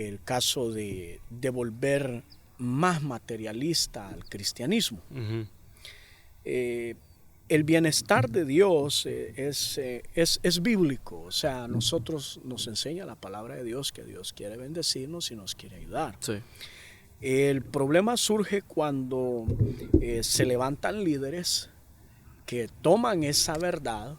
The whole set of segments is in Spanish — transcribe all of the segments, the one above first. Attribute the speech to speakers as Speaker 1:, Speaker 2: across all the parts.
Speaker 1: el caso de volver más materialista al cristianismo.
Speaker 2: Ujú.
Speaker 1: El bienestar de Dios es bíblico, o sea, a nosotros nos enseña la palabra de Dios que Dios quiere bendecirnos y nos quiere ayudar.
Speaker 2: Sí.
Speaker 1: El problema surge cuando se levantan líderes que toman esa verdad,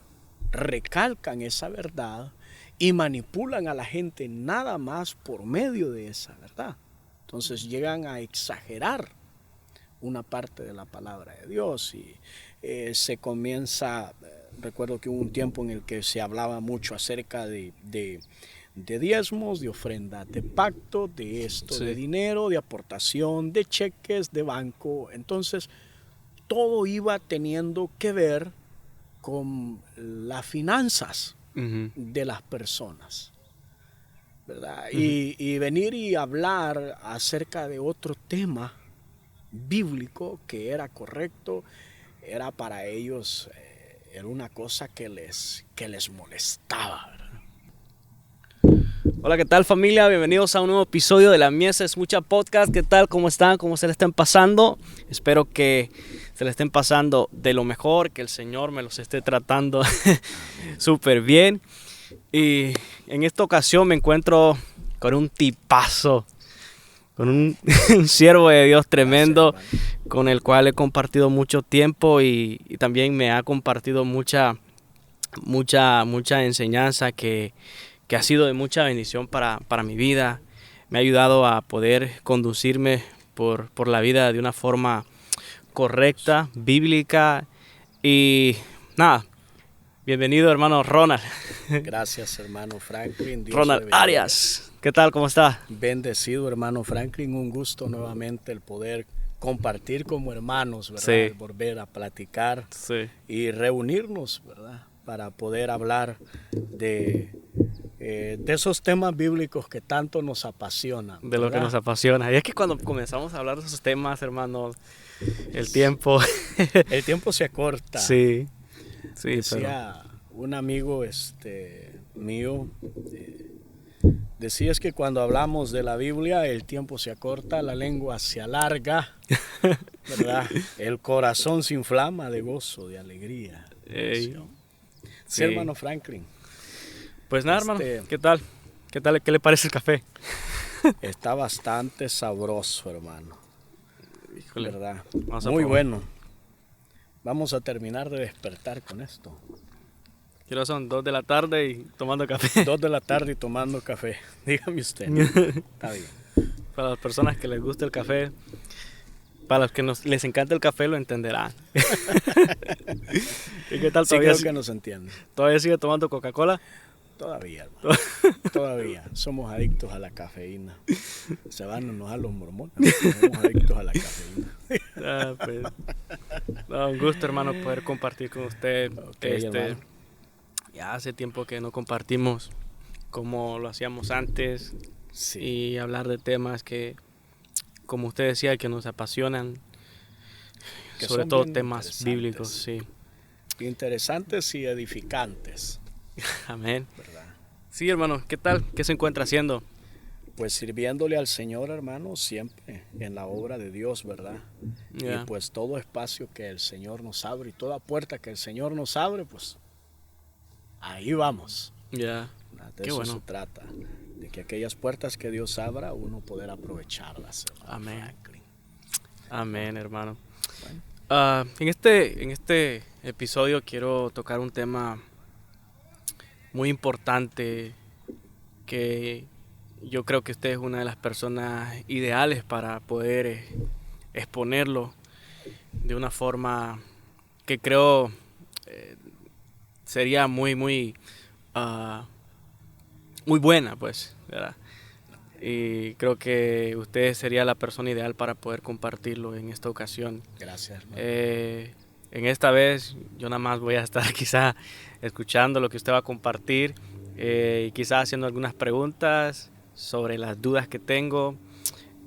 Speaker 1: recalcan esa verdad y manipulan a la gente nada más por medio de esa verdad. Entonces llegan a exagerar una parte de la palabra de Dios y se comienza, recuerdo que hubo un tiempo en el que se hablaba mucho acerca de diezmos, de ofrendas de pacto, de esto,
Speaker 2: Sí.
Speaker 1: de dinero, de aportación, de cheques, de banco. Entonces todo iba teniendo que ver con las finanzas
Speaker 2: Ujú.
Speaker 1: de las personas, ¿verdad?
Speaker 2: Ujú.
Speaker 1: Y venir y hablar acerca de otro tema bíblico que era correcto, era para ellos, era una cosa que les molestaba, ¿verdad?
Speaker 2: Hola, ¿qué tal, familia? Bienvenidos a un nuevo episodio de La Mies es Mucha Podcast. ¿Qué tal? ¿Cómo están? ¿Cómo se le estén pasando? Espero que se le estén pasando de lo mejor, que el Señor me los esté tratando súper bien. Y en esta ocasión me encuentro con un tipazo, con un siervo de Dios tremendo,
Speaker 1: Gracias,
Speaker 2: con el cual he compartido mucho tiempo y también me ha compartido mucha enseñanza que ha sido de mucha bendición para mi vida. Me ha ayudado a poder conducirme por la vida de una forma correcta, bíblica. Y nada, bienvenido, hermano Ronald.
Speaker 1: Gracias, hermano Franklin. Dios
Speaker 2: Ronald
Speaker 1: le bendiga.
Speaker 2: Arias. ¿Qué tal? ¿Cómo está?
Speaker 1: Bendecido, hermano Franklin. Un gusto nuevamente el poder compartir como hermanos, ¿verdad?
Speaker 2: Sí.
Speaker 1: El volver a platicar
Speaker 2: Sí.
Speaker 1: y reunirnos, ¿verdad? Para poder hablar de esos temas bíblicos que tanto nos apasionan.
Speaker 2: De lo que
Speaker 1: ¿verdad?
Speaker 2: nos apasiona. Y es que cuando comenzamos a hablar de esos temas, hermanos, el tiempo...
Speaker 1: El tiempo se acorta.
Speaker 2: Sí. Sí,
Speaker 1: Decía un amigo mío, decía es que cuando hablamos de la Biblia el tiempo se acorta, la lengua se alarga, ¿verdad? El corazón se inflama de gozo, de alegría.
Speaker 2: Ey.
Speaker 1: Sí,
Speaker 2: Sí.
Speaker 1: hermano Franklin.
Speaker 2: Pues nada, hermano, ¿qué tal? ¿Qué tal? ¿Qué le parece el café?
Speaker 1: Está bastante sabroso, hermano.
Speaker 2: Híjole,
Speaker 1: ¿Verdad?
Speaker 2: vamos a
Speaker 1: Muy
Speaker 2: probar.
Speaker 1: bueno. Vamos a terminar de despertar con esto.
Speaker 2: ¿Qué hora son? 2 de la tarde y tomando café.
Speaker 1: 2 de la tarde y tomando café. Dígame usted. Está bien.
Speaker 2: Para las personas que les gusta el café, para los que les encanta el café lo entenderán. ¿Y qué tal?
Speaker 1: Sí creo que nos entiende.
Speaker 2: ¿Todavía sigue tomando Coca-Cola?
Speaker 1: Todavía, hermano. Todavía. Somos adictos a la cafeína. Se van a enojar los mormones. Somos adictos a la cafeína.
Speaker 2: Ah, pues. No, un gusto, hermano, poder compartir con usted.
Speaker 1: Ok, hermano.
Speaker 2: Ya hace tiempo que no compartimos como lo hacíamos antes
Speaker 1: Sí.
Speaker 2: y hablar de temas que, como usted decía, que nos apasionan,
Speaker 1: Que
Speaker 2: sobre
Speaker 1: son
Speaker 2: todo
Speaker 1: bien
Speaker 2: temas
Speaker 1: interesantes.
Speaker 2: bíblicos, sí.
Speaker 1: Interesantes y edificantes,
Speaker 2: Amén.
Speaker 1: ¿verdad?
Speaker 2: Sí, hermano, ¿qué tal? ¿Qué se encuentra haciendo?
Speaker 1: Pues sirviéndole al Señor, hermano, siempre en la obra de Dios, ¿verdad?
Speaker 2: Ya.
Speaker 1: Y pues todo espacio que el Señor nos abre y toda puerta que el Señor nos abre, pues ahí vamos.
Speaker 2: Ya.
Speaker 1: De
Speaker 2: Qué
Speaker 1: eso
Speaker 2: bueno.
Speaker 1: se trata, de que aquellas puertas que Dios abra, uno poder aprovecharlas. Hermano
Speaker 2: Amén.
Speaker 1: Franklin.
Speaker 2: Amén, hermano.
Speaker 1: Bueno.
Speaker 2: En este episodio quiero tocar un tema muy importante que yo creo que usted es una de las personas ideales para poder exponerlo de una forma que creo sería muy buena, pues, ¿verdad? Y creo que usted sería la persona ideal para poder compartirlo en esta ocasión.
Speaker 1: Gracias, hermano.
Speaker 2: En esta vez yo nada más voy a estar quizá escuchando lo que usted va a compartir y quizá haciendo algunas preguntas sobre las dudas que tengo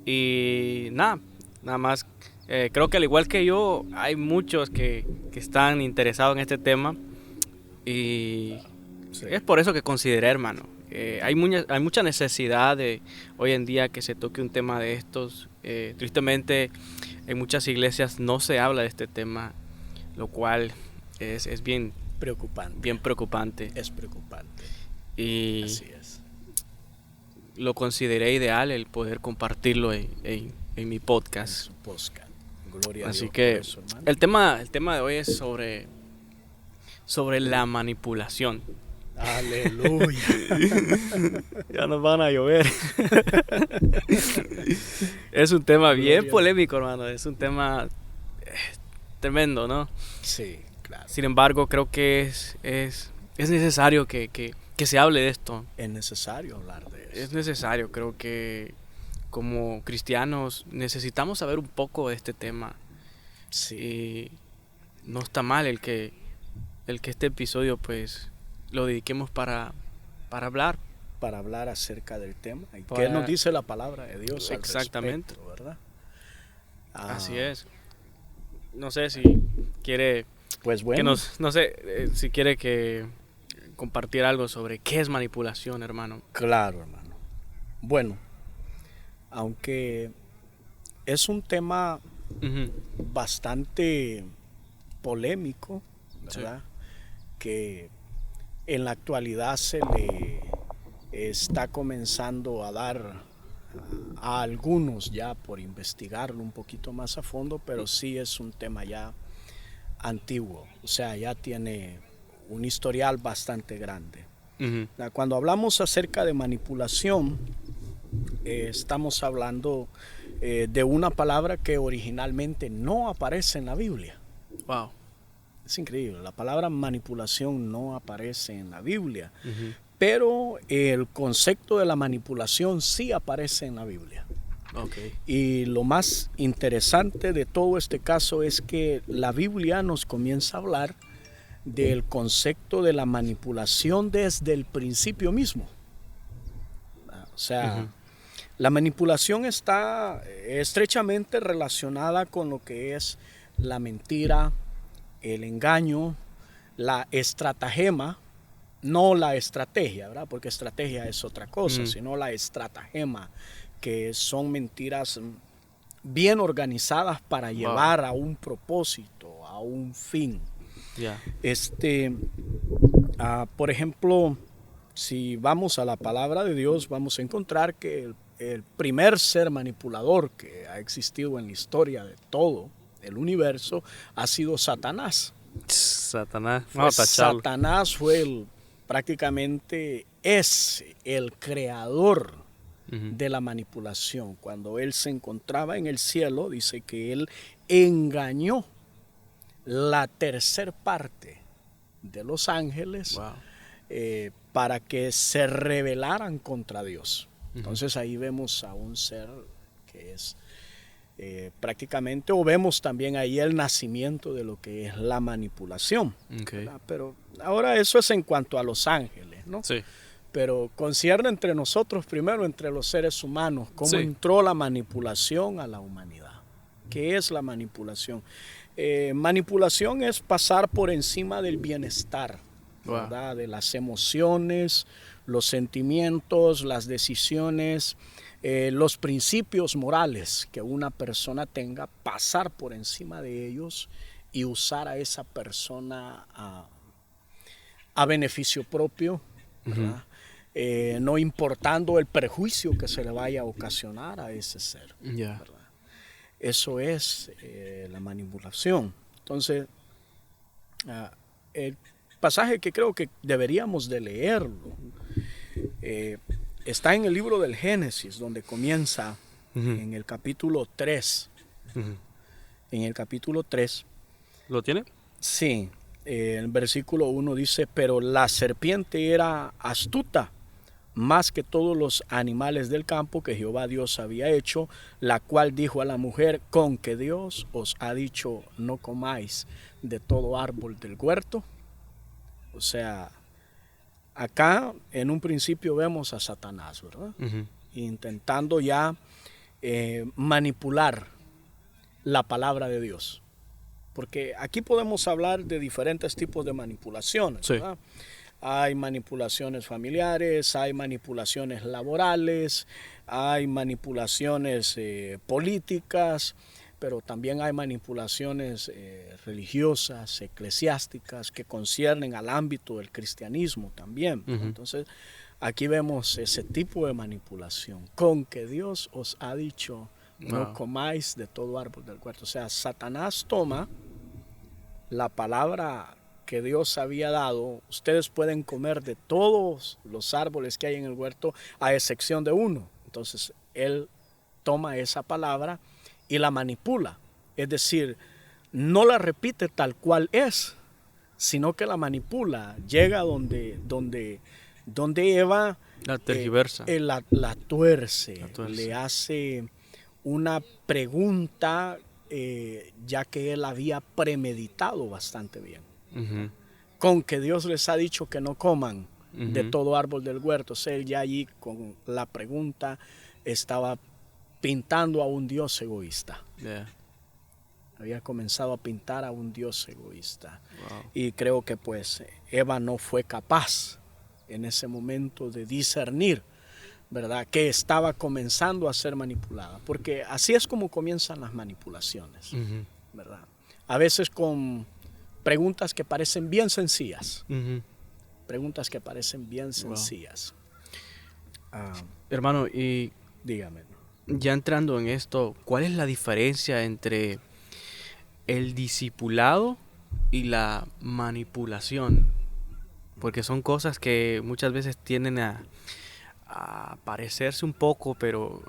Speaker 2: y nada más. Creo que al igual que yo hay muchos que están interesados en este tema y
Speaker 1: Sí.
Speaker 2: es por eso que consideré, hermano, hay mucha necesidad de hoy en día que se toque un tema de estos. Tristemente, en muchas iglesias no se habla de este tema, lo cual es bien preocupante.
Speaker 1: Es preocupante.
Speaker 2: Y
Speaker 1: Así es.
Speaker 2: lo consideré ideal el poder compartirlo en mi podcast.
Speaker 1: En su podcast. Gloria a
Speaker 2: Así
Speaker 1: Dios
Speaker 2: que
Speaker 1: por eso, hermano.
Speaker 2: el tema de hoy es sobre la manipulación.
Speaker 1: Aleluya.
Speaker 2: Ya nos van a llover. Es un tema bien
Speaker 1: Gloria.
Speaker 2: polémico, hermano. Es un tema tremendo, ¿no?
Speaker 1: Sí, claro.
Speaker 2: Sin embargo, creo que es necesario que se hable de esto.
Speaker 1: Es necesario hablar de eso.
Speaker 2: Es necesario, creo que como cristianos necesitamos saber un poco de este tema.
Speaker 1: Sí.
Speaker 2: Y no está mal el que este episodio pues lo dediquemos para hablar.
Speaker 1: Para hablar acerca del tema. ¿Y
Speaker 2: Para-
Speaker 1: qué nos dice la palabra de Dios al
Speaker 2: Exactamente.
Speaker 1: respecto, verdad?
Speaker 2: Así es. No sé si quiere
Speaker 1: Pues bueno.
Speaker 2: que no sé si quiere que compartir algo sobre qué es manipulación, hermano.
Speaker 1: Claro, hermano. Bueno, aunque es un tema
Speaker 2: Ujú.
Speaker 1: bastante polémico, ¿verdad? Que en la actualidad se le está comenzando a dar a algunos ya por investigarlo un poquito más a fondo, pero sí es un tema ya antiguo, o sea, ya tiene un historial bastante grande.
Speaker 2: Ujú.
Speaker 1: Cuando hablamos acerca de manipulación, estamos hablando de una palabra que originalmente no aparece en la Biblia.
Speaker 2: Wow.
Speaker 1: Es increíble, la palabra manipulación no aparece en la Biblia,
Speaker 2: Ujú.
Speaker 1: pero el concepto de la manipulación sí aparece en la Biblia.
Speaker 2: Okay.
Speaker 1: Y lo más interesante de todo este caso es que la Biblia nos comienza a hablar del concepto de la manipulación desde el principio mismo. O sea,
Speaker 2: Ujú.
Speaker 1: la manipulación está estrechamente relacionada con lo que es la mentira, el engaño, la estratagema, no la estrategia, ¿verdad? Porque estrategia es otra cosa, sino la estratagema, que son mentiras bien organizadas para llevar a un propósito, a un fin.
Speaker 2: Ya.
Speaker 1: Por ejemplo, si vamos a la palabra de Dios, vamos a encontrar que el primer ser manipulador que ha existido en la historia de todo el universo ha sido Satanás.
Speaker 2: Satanás.
Speaker 1: Pues
Speaker 2: Vamos a tacharlo.
Speaker 1: Satanás fue prácticamente es el creador
Speaker 2: Ujú.
Speaker 1: de la manipulación. Cuando él se encontraba en el cielo, dice que él engañó la tercer parte de los ángeles
Speaker 2: Wow.
Speaker 1: para que se rebelaran contra Dios. Entonces ahí vemos a un ser que es prácticamente, o vemos también ahí el nacimiento de lo que es la manipulación.
Speaker 2: Okay.
Speaker 1: ¿Verdad? Pero ahora eso es en cuanto a los ángeles, ¿no?
Speaker 2: Sí.
Speaker 1: Pero concierne entre nosotros primero, entre los seres humanos, cómo
Speaker 2: Sí.
Speaker 1: entró la manipulación a la humanidad. ¿Qué es la manipulación? Manipulación es pasar por encima del bienestar,
Speaker 2: Wow.
Speaker 1: ¿verdad? De las emociones, los sentimientos, las decisiones, los principios morales que una persona tenga, pasar por encima de ellos y usar a esa persona a beneficio propio, ¿verdad? No importando el perjuicio que se le vaya a ocasionar a ese ser.
Speaker 2: Ya.
Speaker 1: ¿Verdad? Eso es la manipulación. Entonces, el pasaje que creo que deberíamos de leerlo está en el libro del Génesis, donde comienza en el capítulo 3. En el capítulo 3,
Speaker 2: ¿Lo tiene?
Speaker 1: sí, el versículo 1 dice, pero la serpiente era astuta más que todos los animales del campo que Jehová Dios había hecho, la cual dijo a la mujer, con que Dios os ha dicho, no comáis de todo árbol del huerto. O sea, acá en un principio vemos a Satanás, ¿verdad? Intentando ya manipular la palabra de Dios. Porque aquí podemos hablar de diferentes tipos de manipulaciones,
Speaker 2: Sí.
Speaker 1: ¿verdad? hay manipulaciones familiares, hay manipulaciones laborales, hay manipulaciones políticas, pero también hay manipulaciones religiosas, eclesiásticas, que conciernen al ámbito del cristianismo también. Entonces, aquí vemos ese tipo de manipulación, con que Dios os ha dicho, no comáis de todo árbol del huerto. O sea, Satanás toma la palabra que Dios había dado: ustedes pueden comer de todos los árboles que hay en el huerto, a excepción de uno. Entonces, él toma esa palabra y la manipula. Es decir, no la repite tal cual es, sino que la manipula. Llega donde Eva
Speaker 2: La tergiversa.
Speaker 1: la tuerce, le hace una pregunta, ya que él había premeditado bastante bien. Con que Dios les ha dicho que no coman de todo árbol del huerto. O sea, él ya allí con la pregunta estaba pintando a un Dios egoísta. Había comenzado a pintar a un Dios egoísta. Y creo que pues Eva no fue capaz en ese momento de discernir, ¿verdad?, que estaba comenzando a ser manipulada. Porque así es como comienzan las manipulaciones, ¿verdad? A veces con preguntas que parecen bien sencillas. Preguntas que parecen bien sencillas.
Speaker 2: Hermano, y
Speaker 1: dígame.
Speaker 2: Ya entrando en esto, ¿cuál es la diferencia entre el discipulado y la manipulación? Porque son cosas que muchas veces tienden a parecerse un poco, pero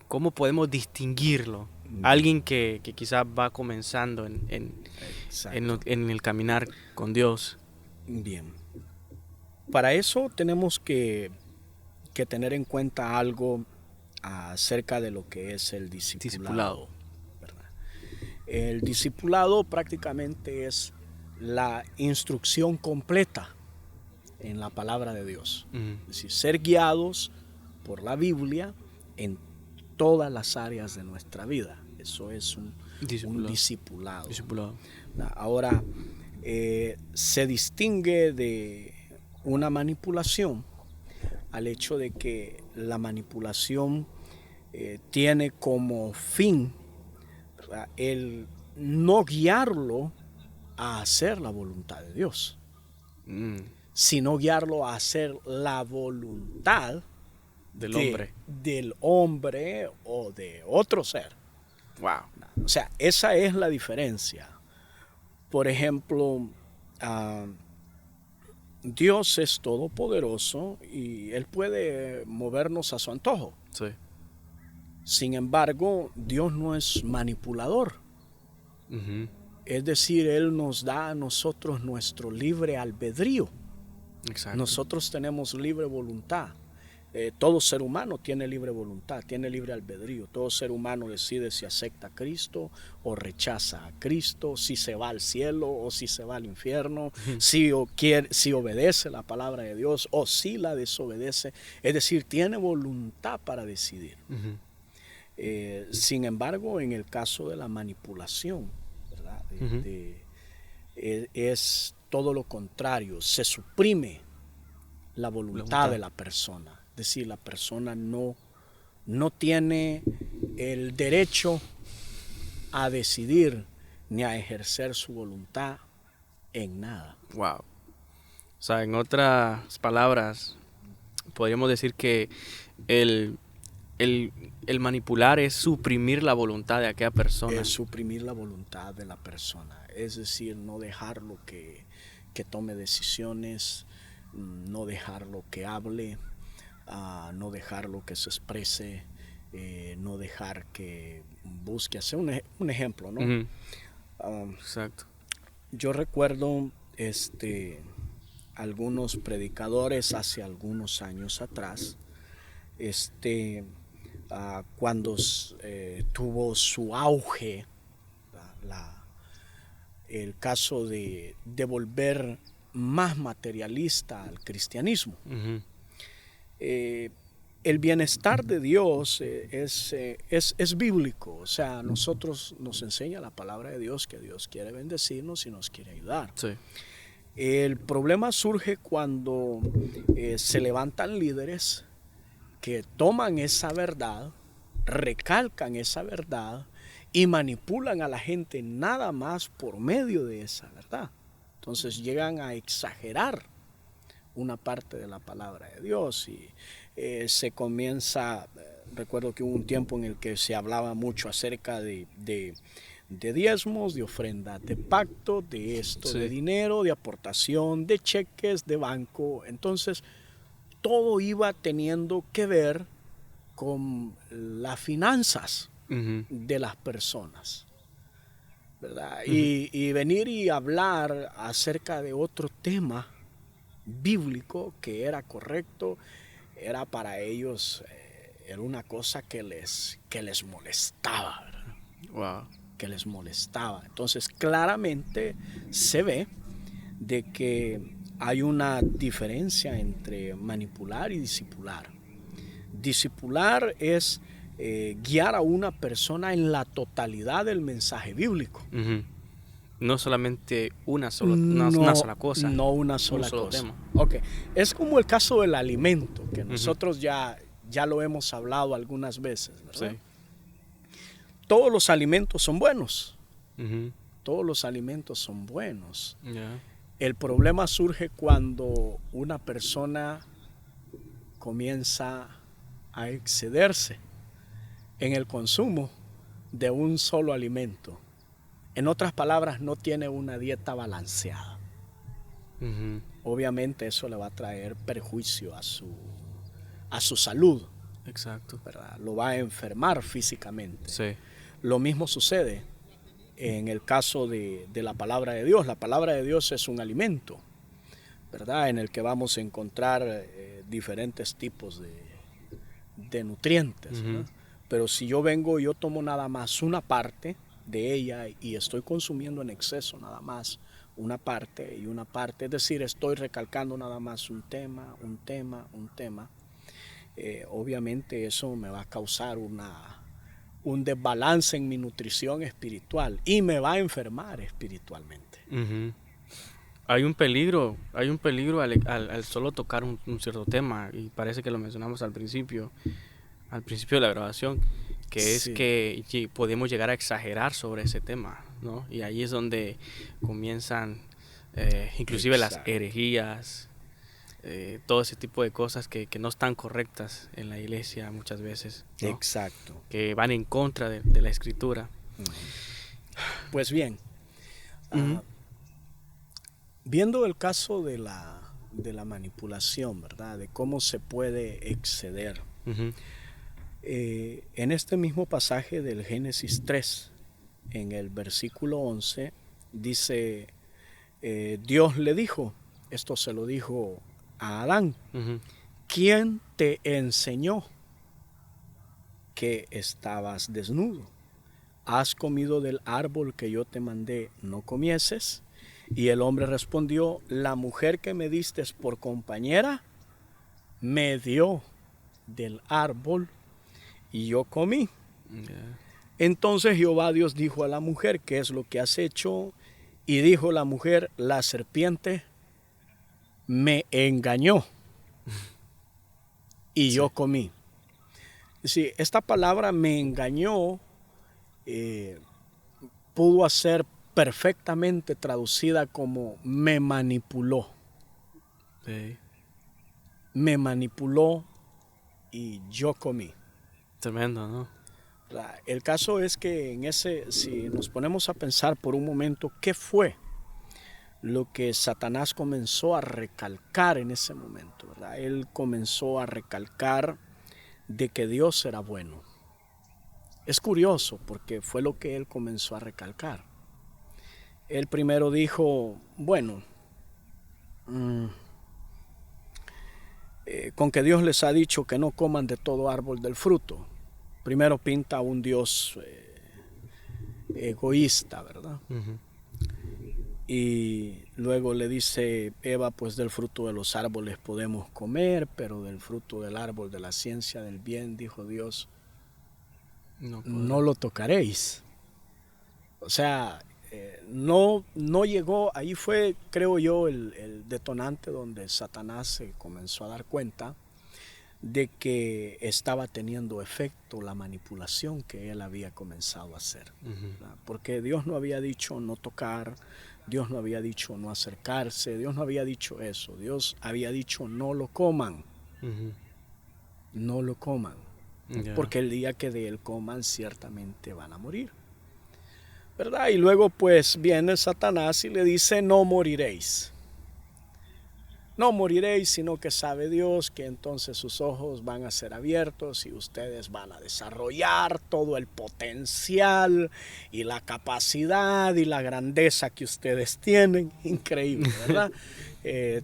Speaker 2: ¿cómo podemos distinguirlo? Alguien que quizás va comenzando en el caminar con Dios.
Speaker 1: Bien. Para eso tenemos que tener en cuenta algo acerca de lo que es el discipulado. ¿Verdad? El discipulado prácticamente es la instrucción completa en la palabra de Dios. Es decir, ser guiados por la Biblia en todas las áreas de nuestra vida. Eso es un discipulado. Ahora, se distingue de una manipulación al hecho de que la manipulación tiene como fin, ¿verdad?, el no guiarlo a hacer la voluntad de Dios, sino guiarlo a hacer la voluntad del hombre o de otro ser. O sea, esa es la diferencia. Por ejemplo, Dios es todopoderoso y Él puede movernos a su antojo.
Speaker 2: Sí.
Speaker 1: Sin embargo, Dios no es manipulador. Es decir, Él nos da a nosotros nuestro libre albedrío.
Speaker 2: Exacto.
Speaker 1: Nosotros tenemos libre voluntad. Todo ser humano tiene libre voluntad, tiene libre albedrío. Todo ser humano decide si acepta a Cristo o rechaza a Cristo, si se va al cielo o si se va al infierno, si obedece la palabra de Dios o si la desobedece. Es decir, tiene voluntad para decidir. Sin embargo, en el caso de la manipulación, ¿verdad?, es todo lo contrario. Se suprime la voluntad de la persona. Es decir, la persona no tiene el derecho a decidir ni a ejercer su voluntad en nada.
Speaker 2: Wow. O sea, en otras palabras, podríamos decir que el manipular es suprimir la voluntad de aquella persona.
Speaker 1: Es suprimir la voluntad de la persona. Es decir, no dejarlo que tome decisiones, no dejarlo que hable, no dejarlo que se exprese, no dejar que busque hacer un ejemplo, ¿no?
Speaker 2: Exacto.
Speaker 1: Yo recuerdo algunos predicadores hace algunos años atrás, cuando tuvo su auge el caso de volver más materialista al cristianismo. El bienestar de Dios es bíblico. O sea, nosotros nos enseña la palabra de Dios que Dios quiere bendecirnos y nos quiere ayudar.
Speaker 2: Sí.
Speaker 1: El problema surge cuando se levantan líderes que toman esa verdad, recalcan esa verdad y manipulan a la gente nada más por medio de esa verdad. Entonces llegan a exagerar una parte de la palabra de Dios y se comienza, recuerdo que hubo un tiempo en el que se hablaba mucho acerca de diezmos, de ofrendas, de pacto, de esto,
Speaker 2: Sí.
Speaker 1: de dinero, de aportación, de cheques, de banco. Entonces todo iba teniendo que ver con las finanzas
Speaker 2: Ujú.
Speaker 1: de las personas, ¿verdad?
Speaker 2: Ujú.
Speaker 1: Y venir y hablar acerca de otro tema bíblico que era correcto, era para ellos, era una cosa que les molestaba, ¿verdad?
Speaker 2: Wow.
Speaker 1: Que les molestaba. Entonces claramente se ve de que hay una diferencia entre manipular y discipular. Discipular es guiar a una persona en la totalidad del mensaje bíblico.
Speaker 2: Ujú. No solamente una
Speaker 1: No,
Speaker 2: sola cosa,
Speaker 1: no una
Speaker 2: un
Speaker 1: sola
Speaker 2: solo
Speaker 1: cosa.
Speaker 2: tema.
Speaker 1: Ok, es como el caso del alimento, que
Speaker 2: Ujú.
Speaker 1: nosotros ya lo hemos hablado algunas veces, ¿verdad?
Speaker 2: Sí.
Speaker 1: Todos los alimentos son buenos,
Speaker 2: Ujú.
Speaker 1: todos los alimentos son buenos.
Speaker 2: Ya.
Speaker 1: El problema surge cuando una persona comienza a excederse en el consumo de un solo alimento. En otras palabras, no tiene una dieta balanceada.
Speaker 2: Ujú.
Speaker 1: Obviamente eso le va a traer perjuicio a su salud,
Speaker 2: Exacto.
Speaker 1: ¿verdad? Lo va a enfermar físicamente.
Speaker 2: Sí.
Speaker 1: Lo mismo sucede en el caso de la palabra de Dios. La palabra de Dios es un alimento, ¿verdad? En el que vamos a encontrar diferentes tipos de nutrientes, ¿verdad?
Speaker 2: Ujú.
Speaker 1: Pero si yo vengo y yo tomo nada más una parte de ella y estoy consumiendo en exceso nada más una parte y una parte, es decir, estoy recalcando nada más un tema, obviamente eso me va a causar un desbalance en mi nutrición espiritual y me va a enfermar espiritualmente.
Speaker 2: Ujú. Hay un peligro al solo tocar un cierto tema, y parece que lo mencionamos al principio de la grabación, que es
Speaker 1: Sí,
Speaker 2: que podemos llegar a exagerar sobre ese tema, ¿no? Y ahí es donde comienzan inclusive las
Speaker 1: exacto.
Speaker 2: herejías, todo ese tipo de cosas que no están correctas en la iglesia muchas veces, ¿no?
Speaker 1: Exacto.
Speaker 2: Que van en contra de la escritura.
Speaker 1: Pues bien,
Speaker 2: Ujú.
Speaker 1: viendo el caso de la manipulación, ¿verdad? De cómo se puede exceder.
Speaker 2: Ujú.
Speaker 1: En este mismo pasaje del Génesis 3, en el versículo 11, dice, Dios le dijo, esto se lo dijo a Adán,
Speaker 2: Ujú.
Speaker 1: ¿quién te enseñó que estabas desnudo? ¿Has comido del árbol que yo te mandé no comieses? Y el hombre respondió, la mujer que me diste por compañera me dio del árbol y yo comí.
Speaker 2: Ya.
Speaker 1: Entonces Jehová Dios dijo a la mujer, ¿qué es lo que has hecho? Y dijo la mujer, la serpiente me engañó y
Speaker 2: Sí.
Speaker 1: yo comí. Sí, esta palabra me engañó eh, pudo ser perfectamente traducida como me manipuló.
Speaker 2: Sí.
Speaker 1: Me manipuló y yo comí.
Speaker 2: Tremendo, ¿no?
Speaker 1: El caso es que si nos ponemos a pensar por un momento, ¿qué fue lo que Satanás comenzó a recalcar en ese momento? ¿Verdad? Él comenzó a recalcar de que Dios era bueno. Es curioso porque fue lo que él comenzó a recalcar. Él primero dijo, bueno, con que Dios les ha dicho que no coman de todo árbol del fruto. Primero pinta a un Dios egoísta, ¿verdad?
Speaker 2: Ujú.
Speaker 1: Y luego le dice Eva, pues del fruto de los árboles podemos comer, pero del fruto del árbol de la ciencia del bien, dijo Dios,
Speaker 2: No
Speaker 1: no
Speaker 2: podrá.
Speaker 1: lo tocaréis. O sea, no llegó, ahí fue, creo yo, el detonante donde Satanás se comenzó a dar cuenta de que estaba teniendo efecto la manipulación que él había comenzado a hacer. Porque Dios no había dicho no tocar, Dios no había dicho no acercarse, Dios no había dicho eso, Dios había dicho no lo coman, no lo coman, porque el día que de él coman ciertamente van a morir, ¿verdad? Y luego pues viene Satanás y le dice no moriréis. No moriréis, sino que sabe Dios que entonces sus ojos van a ser abiertos y ustedes van a desarrollar todo el potencial y la capacidad y la grandeza que ustedes tienen. Increíble, ¿verdad?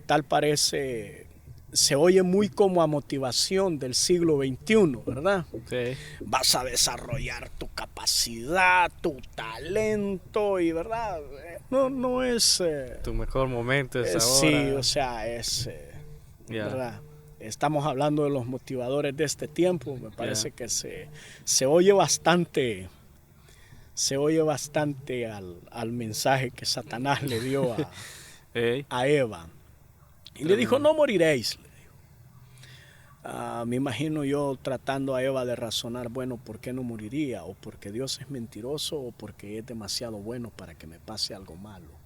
Speaker 1: Tal parece, se oye muy como a motivación del siglo XXI, ¿verdad?
Speaker 2: Sí.
Speaker 1: Vas a desarrollar tu capacidad, tu talento y, ¿verdad? No es...
Speaker 2: Tu mejor momento es ahora.
Speaker 1: Sí, o sea, ¿verdad? Estamos hablando de los motivadores de este tiempo. Me parece que se oye bastante al mensaje que Satanás le dio a Eva. Y le dijo, no moriréis. Me imagino yo tratando a Eva de razonar, bueno, ¿por qué no moriría? ¿O porque Dios es mentiroso? ¿O porque es demasiado bueno para que me pase algo malo?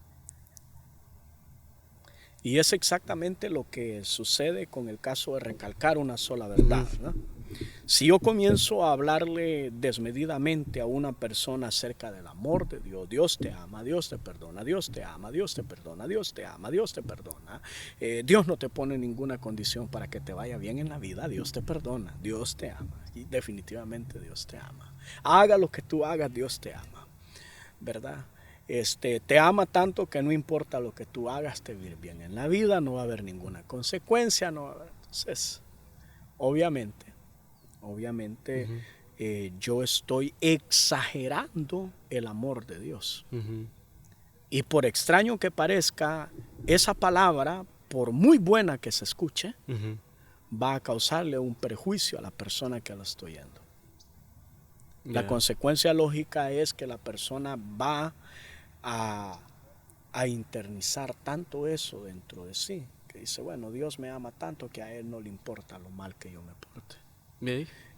Speaker 1: Y es exactamente lo que sucede con el caso de recalcar una sola verdad, ¿no? Si yo comienzo a hablarle desmedidamente a una persona acerca del amor de Dios, Dios te ama, Dios te perdona, Dios te ama, Dios te perdona, Dios te ama, Dios te perdona, Dios no te pone ninguna condición para que te vaya bien en la vida, Dios te perdona, Dios te ama, y definitivamente Dios te ama. Haga lo que tú hagas, Dios te ama, ¿verdad? Te ama tanto que no importa lo que tú hagas, te va a ir bien en la vida, no va a haber ninguna consecuencia, no va a haber. Entonces, obviamente, yo estoy exagerando el amor de Dios. Y por extraño que parezca, esa palabra, por muy buena que se escuche, va a causarle un perjuicio a la persona que la está oyendo. La consecuencia lógica es que la persona va a internizar tanto eso dentro de sí, que dice, bueno, Dios me ama tanto que a Él no le importa lo mal que yo me porte.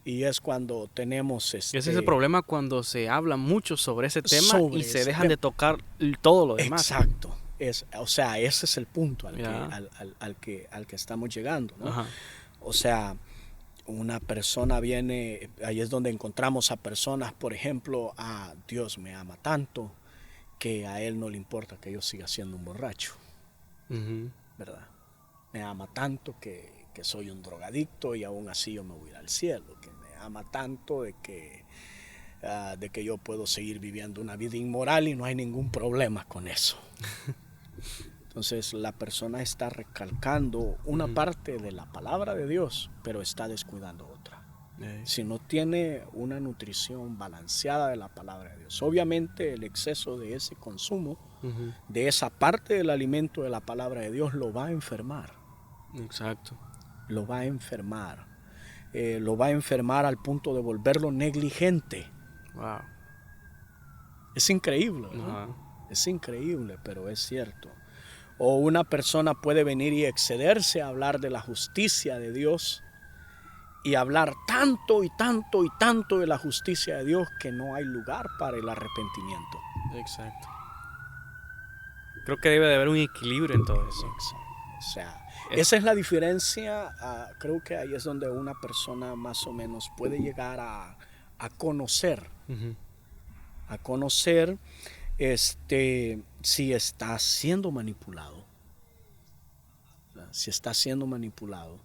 Speaker 1: Y es cuando tenemos
Speaker 2: ese es el problema, cuando se habla mucho sobre ese tema y se dejan de tocar todo lo demás.
Speaker 1: Exacto. O sea, ese es el punto al que estamos llegando, ¿no? O sea, una persona viene, ahí es donde encontramos a personas, por ejemplo, Dios me ama tanto que a Él no le importa que yo siga siendo un borracho, ¿verdad? Me ama tanto que soy un drogadicto y aún así yo me voy a ir al cielo, que me ama tanto de que yo puedo seguir viviendo una vida inmoral y no hay ningún problema con eso. Entonces la persona está recalcando una parte de la palabra de Dios, pero está descuidando otra. Si no tiene una nutrición balanceada de la palabra de Dios, obviamente el exceso de ese consumo, de esa parte del alimento de la palabra de Dios, lo va a enfermar.
Speaker 2: Exacto.
Speaker 1: Lo va a enfermar. Lo va a enfermar al punto de volverlo negligente.
Speaker 2: Wow.
Speaker 1: Es increíble, ¿no? Es increíble, pero es cierto. O una persona puede venir y excederse a hablar de la justicia de Dios y hablar tanto y tanto y tanto de la justicia de Dios que no hay lugar para el arrepentimiento.
Speaker 2: Exacto. Creo que debe de haber un equilibrio en todo eso.
Speaker 1: O sea, esa es la diferencia. Creo que ahí es donde una persona más o menos puede llegar a conocer. A conocer si está siendo manipulado. Si está siendo manipulado.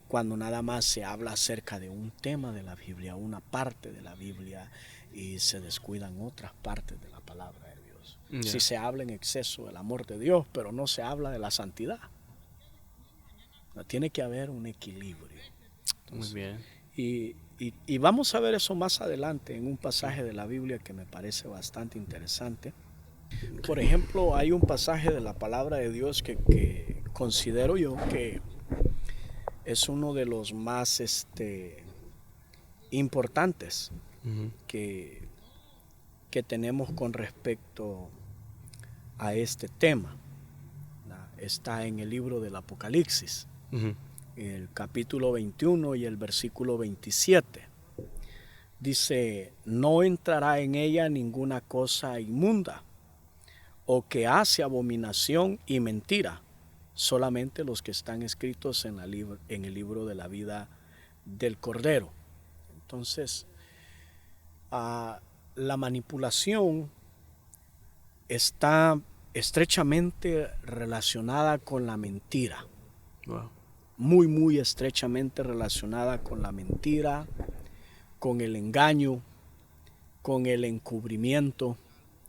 Speaker 1: Cuando nada más se habla acerca de un tema de la Biblia, una parte de la Biblia, y se descuidan otras partes de la palabra de Dios. Si se habla en exceso del amor de Dios, pero no se habla de la santidad. Tiene que haber un equilibrio. Entonces,
Speaker 2: muy bien.
Speaker 1: Y vamos a ver eso más adelante en un pasaje de la Biblia que me parece bastante interesante. Por ejemplo, hay un pasaje de la palabra de Dios que considero yo que es uno de los más importantes que que tenemos con respecto a este tema. Está en el libro del Apocalipsis, el capítulo 21 y el versículo 27. Dice, no entrará en ella ninguna cosa inmunda o que hace abominación y mentira, solamente los que están escritos en el libro de la vida del Cordero. Entonces, la manipulación está estrechamente relacionada con la mentira.
Speaker 2: Wow.
Speaker 1: Muy, muy estrechamente relacionada con la mentira, con el engaño, con el encubrimiento.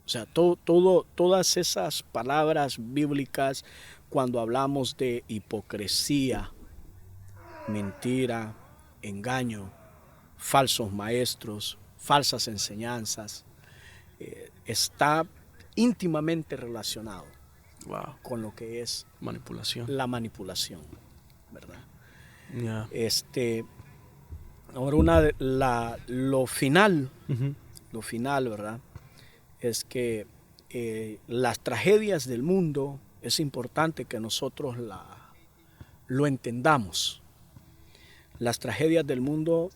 Speaker 1: O sea, todas esas palabras bíblicas cuando hablamos de hipocresía, mentira, engaño, falsos maestros, falsas enseñanzas, está íntimamente relacionado
Speaker 2: Wow.
Speaker 1: con lo que es
Speaker 2: Manipulación.
Speaker 1: la manipulación, ¿verdad?
Speaker 2: Yeah.
Speaker 1: Ahora lo final,
Speaker 2: Uh-huh.
Speaker 1: ¿verdad? Es que las tragedias del mundo es importante que nosotros lo entendamos. Las tragedias del mundo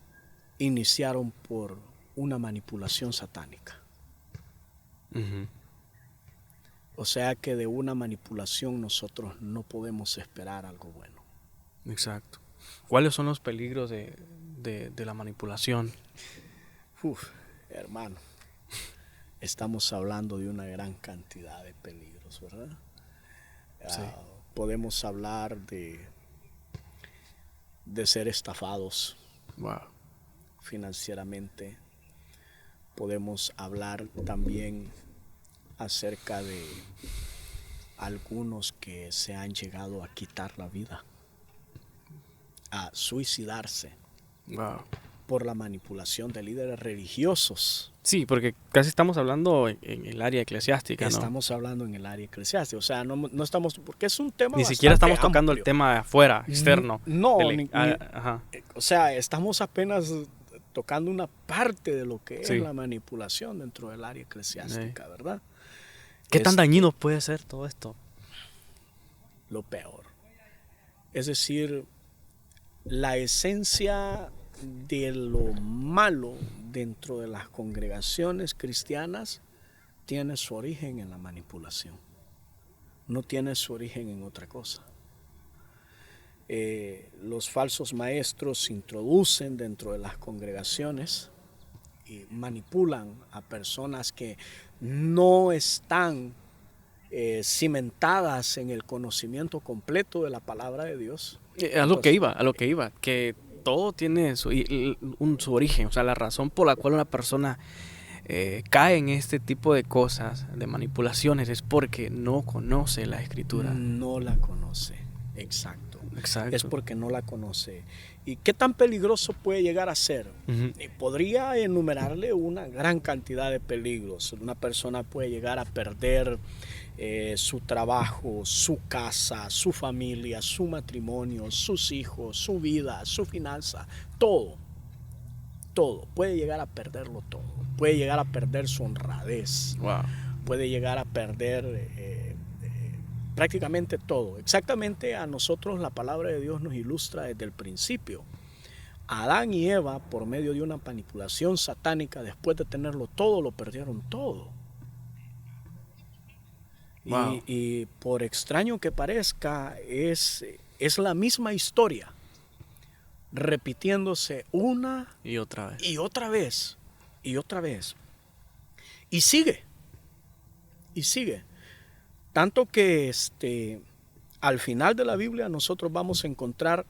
Speaker 1: iniciaron por una manipulación satánica.
Speaker 2: Uh-huh.
Speaker 1: O sea que de una manipulación nosotros no podemos esperar algo bueno.
Speaker 2: Exacto. ¿Cuáles son los peligros de la manipulación?
Speaker 1: Hermano, estamos hablando de una gran cantidad de peligros, ¿verdad?
Speaker 2: Sí.
Speaker 1: Podemos hablar de ser estafados
Speaker 2: Wow.
Speaker 1: financieramente. Podemos hablar también acerca de algunos que se han llegado a quitar la vida, a suicidarse
Speaker 2: Wow.
Speaker 1: por la manipulación de líderes religiosos.
Speaker 2: Sí, porque casi estamos hablando en el área eclesiástica, ¿no?
Speaker 1: Estamos hablando en el área eclesiástica, o sea, no estamos, porque es un tema
Speaker 2: Ni siquiera
Speaker 1: bastante
Speaker 2: estamos tocando
Speaker 1: amplio.
Speaker 2: el tema de afuera, externo.
Speaker 1: No,
Speaker 2: Ajá.
Speaker 1: o sea, estamos apenas tocando una parte de lo que es
Speaker 2: Sí.
Speaker 1: la manipulación dentro del área eclesiástica, ¿verdad?
Speaker 2: ¿Qué tan
Speaker 1: Es
Speaker 2: dañino puede ser todo esto?
Speaker 1: lo peor. Es decir, la esencia de lo malo dentro de las congregaciones cristianas tiene su origen en la manipulación. No tiene su origen en otra cosa. Los falsos maestros se introducen dentro de las congregaciones y manipulan a personas que no están cimentadas en el conocimiento completo de la palabra de Dios.
Speaker 2: A lo que iba, que todo tiene su origen, o sea, la razón por la cual una persona cae en este tipo de cosas, de manipulaciones, es porque no conoce la escritura.
Speaker 1: No la conoce, exacto.
Speaker 2: Exacto.
Speaker 1: Es porque no la conoce. ¿Y qué tan peligroso puede llegar a ser?
Speaker 2: Uh-huh.
Speaker 1: Podría enumerarle una gran cantidad de peligros. Una persona puede llegar a perder su trabajo, su casa, su familia, su matrimonio, sus hijos, su vida, su finanza, todo. Todo. Puede llegar a perderlo todo. Puede llegar a perder su honradez.
Speaker 2: Wow.
Speaker 1: Puede llegar a perder prácticamente todo. Exactamente a nosotros la palabra de Dios nos ilustra desde el principio. Adán y Eva, por medio de una manipulación satánica, después de tenerlo todo, lo perdieron todo.
Speaker 2: Wow.
Speaker 1: Y por extraño que parezca, es la misma historia, repitiéndose una
Speaker 2: Y otra vez.
Speaker 1: y otra vez, y otra vez. Y sigue, y sigue. Tanto que al final de la Biblia nosotros vamos a encontrar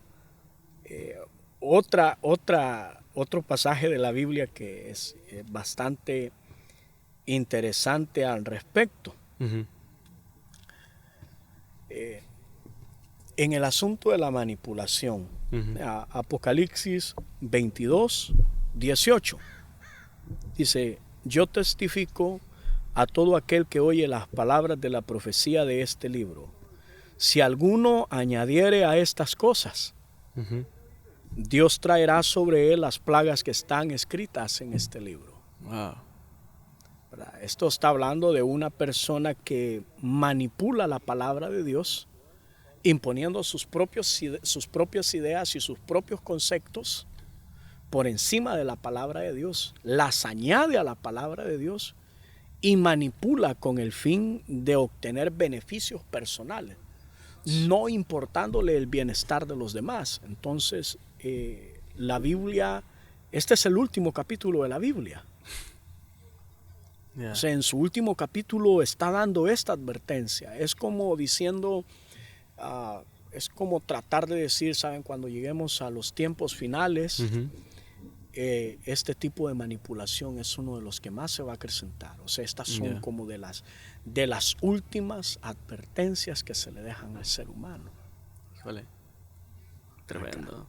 Speaker 1: otro pasaje de la Biblia que es bastante interesante al respecto.
Speaker 2: Uh-huh.
Speaker 1: En el asunto de la manipulación,
Speaker 2: Uh-huh.
Speaker 1: Apocalipsis 22, 18, dice, yo testifico a todo aquel que oye las palabras de la profecía de este libro. Si alguno añadiere a estas cosas,
Speaker 2: Uh-huh.
Speaker 1: Dios traerá sobre él las plagas que están escritas en este libro.
Speaker 2: Wow.
Speaker 1: ¿verdad? Esto está hablando de una persona que manipula la palabra de Dios, imponiendo sus propias ideas y sus propios conceptos por encima de la palabra de Dios, las añade a la palabra de Dios y manipula con el fin de obtener beneficios personales, no importándole el bienestar de los demás. Entonces, la Biblia, este es el último capítulo de la Biblia.
Speaker 2: Yeah.
Speaker 1: O sea, en su último capítulo está dando esta advertencia. Es como diciendo, es como tratar de decir, ¿saben? Cuando lleguemos a los tiempos finales, este tipo de manipulación es uno de los que más se va a acrecentar. O sea, estas son como de las últimas advertencias que se le dejan al ser humano.
Speaker 2: Híjole, tremendo.
Speaker 1: Acá.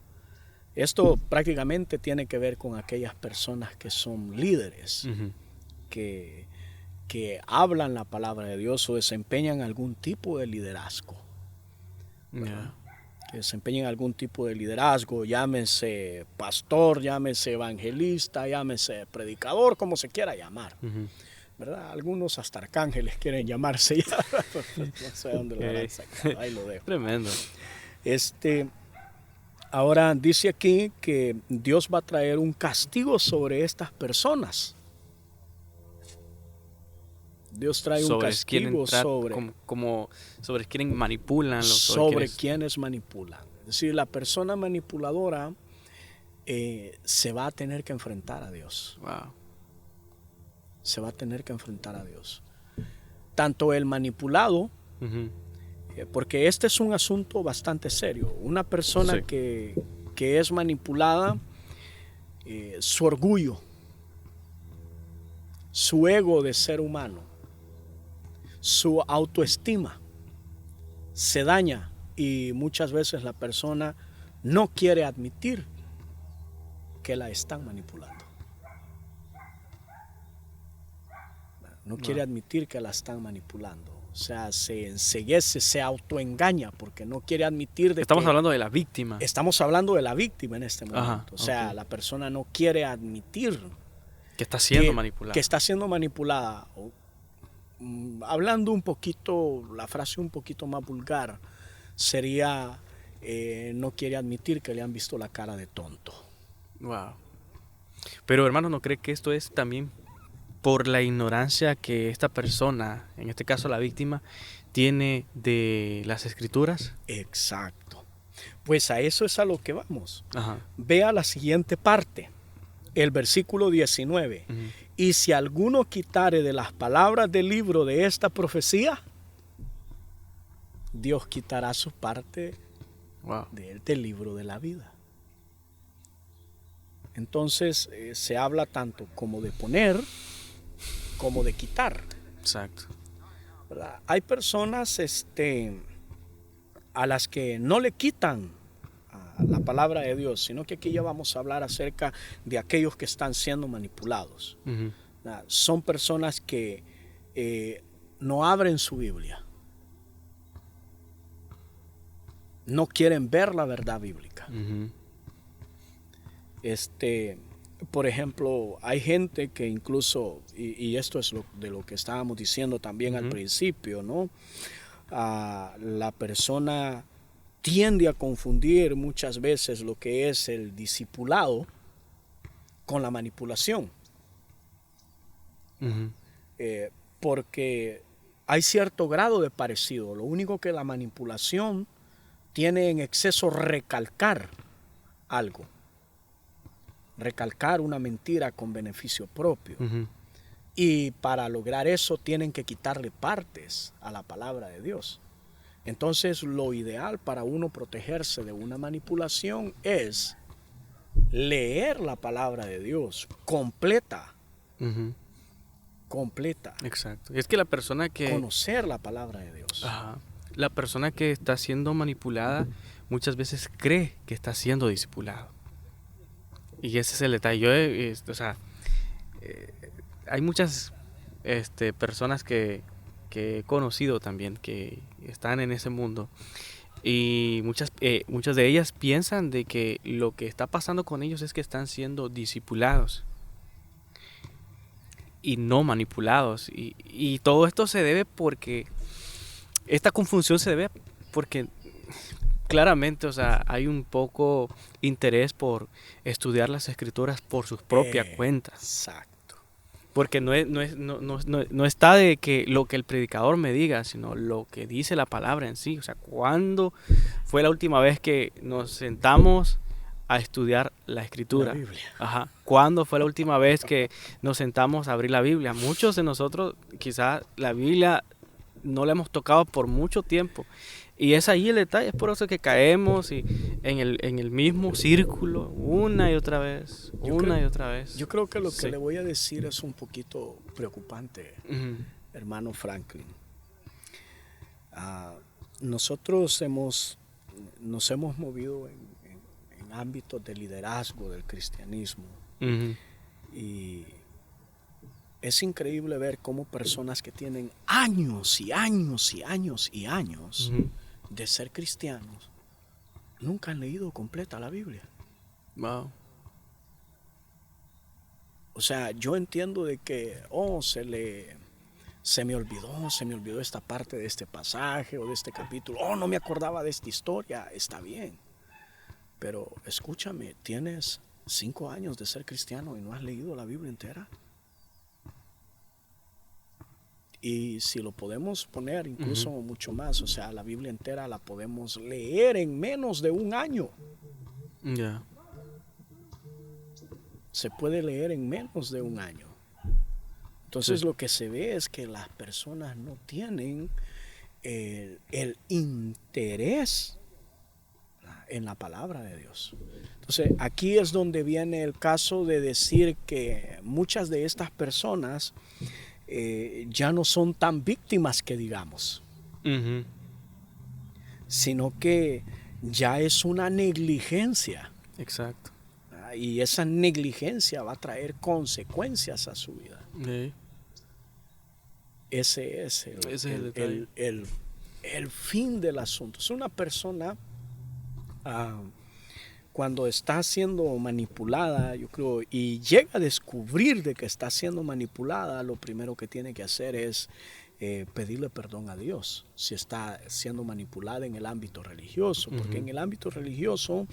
Speaker 1: Esto prácticamente tiene que ver con aquellas personas que son líderes, que hablan la palabra de Dios o desempeñan algún tipo de liderazgo. Que desempeñen algún tipo de liderazgo, llámese pastor, llámese evangelista, llámese predicador, como se quiera llamar. ¿Verdad? Algunos hasta arcángeles quieren llamarse ya. No sé dónde lo habrán sacado, ahí lo dejo.
Speaker 2: Tremendo.
Speaker 1: Ahora dice aquí que Dios va a traer un castigo sobre estas personas. Dios trae un castigo
Speaker 2: sobre quienes manipulan.
Speaker 1: Sobre quienes manipulan. Es decir, la persona manipuladora se va a tener que enfrentar a Dios.
Speaker 2: Wow.
Speaker 1: Se va a tener que enfrentar a Dios. Tanto el manipulado, porque este es un asunto bastante serio. Una persona que es manipulada, su orgullo, su ego de ser humano, su autoestima se daña y muchas veces la persona no quiere admitir que la están manipulando. No quiere admitir que la están manipulando. O sea, se enceguece, se autoengaña porque no quiere admitir de
Speaker 2: Estamos hablando de la víctima.
Speaker 1: Estamos hablando de la víctima en este momento. O sea, la persona no quiere admitir
Speaker 2: que está siendo manipulada.
Speaker 1: Que está siendo manipulada. Hablando un poquito, la frase un poquito más vulgar sería, no quiere admitir que le han visto la cara de tonto.
Speaker 2: Wow. Pero hermano, ¿no cree que esto es también por la ignorancia que esta persona, en este caso la víctima, tiene de las escrituras?
Speaker 1: Exacto. Pues a eso es a lo que vamos.
Speaker 2: Ajá.
Speaker 1: Vea la siguiente parte, el versículo 19. Y si alguno quitare de las palabras del libro de esta profecía, Dios quitará su parte del libro de la vida. Entonces se habla tanto como de poner como de quitar.
Speaker 2: Exacto.
Speaker 1: ¿Verdad? Hay personas a las que no le quitan la palabra de Dios, sino que aquí ya vamos a hablar acerca de aquellos que están siendo manipulados. Son personas que no abren su Biblia, no quieren ver la verdad bíblica. Por ejemplo, hay gente que incluso, y esto es de lo que estábamos diciendo también al principio, ¿no? La persona tiende a confundir muchas veces lo que es el discipulado con la manipulación. Porque hay cierto grado de parecido. Lo único que la manipulación tiene en exceso recalcar algo. Recalcar una mentira con beneficio propio. Y para lograr eso tienen que quitarle partes a la palabra de Dios. Entonces lo ideal para uno protegerse de una manipulación es leer la palabra de Dios completa. Completa.
Speaker 2: Exacto. Y es que la persona que...
Speaker 1: Conocer la palabra de Dios.
Speaker 2: La persona que está siendo manipulada muchas veces cree que está siendo discipulado. Y ese es el detalle. Hay muchas personas que he conocido también que están en ese mundo y muchas de ellas piensan de que lo que está pasando con ellos es que están siendo discipulados. y no manipulados. Y todo esto se debe porque, esta confusión se debe porque claramente, o sea, hay un poco interés por estudiar las escrituras por sus propias cuentas.
Speaker 1: Exacto.
Speaker 2: Porque no está de que lo que el predicador me diga, sino lo que dice la palabra en sí. O sea, ¿cuándo fue la última vez que nos sentamos a estudiar la escritura?
Speaker 1: La Biblia.
Speaker 2: Ajá. ¿Cuándo fue la última vez que nos sentamos a abrir la Biblia? Muchos de nosotros quizás la Biblia no la hemos tocado por mucho tiempo. Y es ahí el detalle, es por eso que caemos y en el mismo círculo una y otra vez, y otra vez.
Speaker 1: Yo creo que lo
Speaker 2: Sí.
Speaker 1: que le voy a decir es un poquito preocupante,
Speaker 2: Ujú.
Speaker 1: hermano Franklin. Nosotros nos hemos movido en ámbitos de liderazgo del cristianismo
Speaker 2: Ujú.
Speaker 1: y es increíble ver cómo personas que tienen años y años y años y años
Speaker 2: Ujú.
Speaker 1: de ser cristianos nunca han leído completa la Biblia.
Speaker 2: Wow.
Speaker 1: O sea, yo entiendo de que, se me olvidó esta parte de este pasaje o de este capítulo, no me acordaba de esta historia, está bien. Pero escúchame, tienes 5 años de ser cristiano y no has leído la Biblia entera. Y si lo podemos poner incluso mucho más, o sea, la Biblia entera la podemos leer en menos de un año.
Speaker 2: Ya.
Speaker 1: Se puede leer en menos de un año. Entonces
Speaker 2: Sí.
Speaker 1: lo que se ve es que las personas no tienen el interés en la palabra de Dios. Entonces aquí es donde viene el caso de decir que muchas de estas personas ya no son tan víctimas que digamos,
Speaker 2: Ujú.
Speaker 1: sino que ya es una negligencia.
Speaker 2: Exacto.
Speaker 1: Y esa negligencia va a traer consecuencias a su vida.
Speaker 2: Sí.
Speaker 1: Ese es
Speaker 2: Ese es el detalle.
Speaker 1: el fin del asunto. Es una persona cuando está siendo manipulada, yo creo, y llega a descubrir de que está siendo manipulada, lo primero que tiene que hacer es pedirle perdón a Dios si está siendo manipulada en el ámbito religioso, porque en el ámbito religioso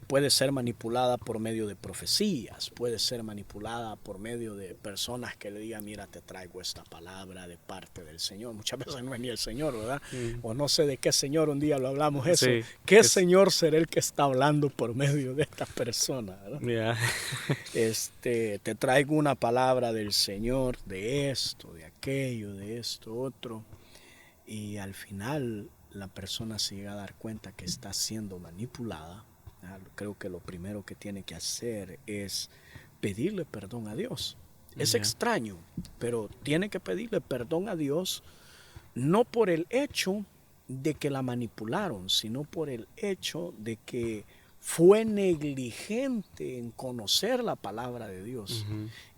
Speaker 1: puede ser manipulada por medio de profecías, puede ser manipulada por medio de personas que le digan, mira, te traigo esta palabra de parte del Señor. Muchas veces no es ni el Señor, ¿verdad? O no sé de qué Señor, un día lo hablamos eso.
Speaker 2: Sí,
Speaker 1: ¿Qué Señor será el que está hablando por medio de esta persona? ¿Verdad?
Speaker 2: Ya.
Speaker 1: Te traigo una palabra del Señor de esto, de aquello, de esto, otro. Y al final la persona se llega a dar cuenta que está siendo manipulada. Creo que lo primero que tiene que hacer es pedirle perdón a Dios. Es extraño, pero tiene que pedirle perdón a Dios no por el hecho de que la manipularon, sino por el hecho de que fue negligente en conocer la palabra de Dios.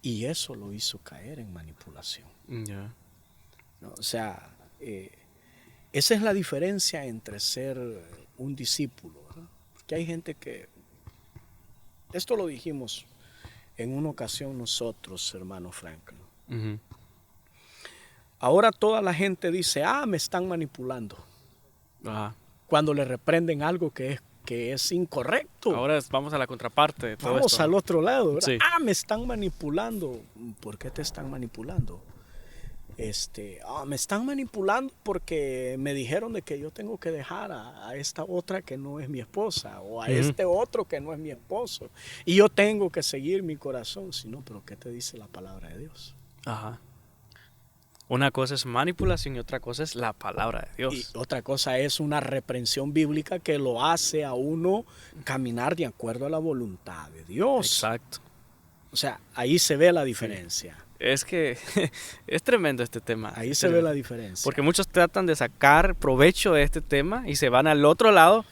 Speaker 1: Y eso lo hizo caer en manipulación.
Speaker 2: Ya.
Speaker 1: ¿No? O sea, esa es la diferencia entre ser un discípulo, ¿verdad? Porque hay gente que, esto lo dijimos en una ocasión nosotros, hermano Franklin.
Speaker 2: Ujú.
Speaker 1: Ahora toda la gente dice, me están manipulando.
Speaker 2: Ajá.
Speaker 1: Cuando le reprenden algo que es incorrecto.
Speaker 2: Ahora vamos a la contraparte de todo
Speaker 1: Vamos
Speaker 2: esto.
Speaker 1: al otro lado, ¿verdad?
Speaker 2: Sí.
Speaker 1: Me están manipulando. ¿Por qué te están manipulando? Me están manipulando porque me dijeron de que yo tengo que dejar a esta otra que no es mi esposa o a este otro que no es mi esposo y yo tengo que seguir mi corazón. Si no, pero ¿qué te dice la palabra de Dios?
Speaker 2: Ajá. Una cosa es manipulación y otra cosa es la palabra de Dios.
Speaker 1: Y otra cosa es una reprensión bíblica que lo hace a uno caminar de acuerdo a la voluntad de Dios.
Speaker 2: Exacto.
Speaker 1: O sea, ahí se ve la diferencia.
Speaker 2: Es que es tremendo este tema.
Speaker 1: Ahí se ve la diferencia.
Speaker 2: Porque muchos tratan de sacar provecho de este tema y se van al otro lado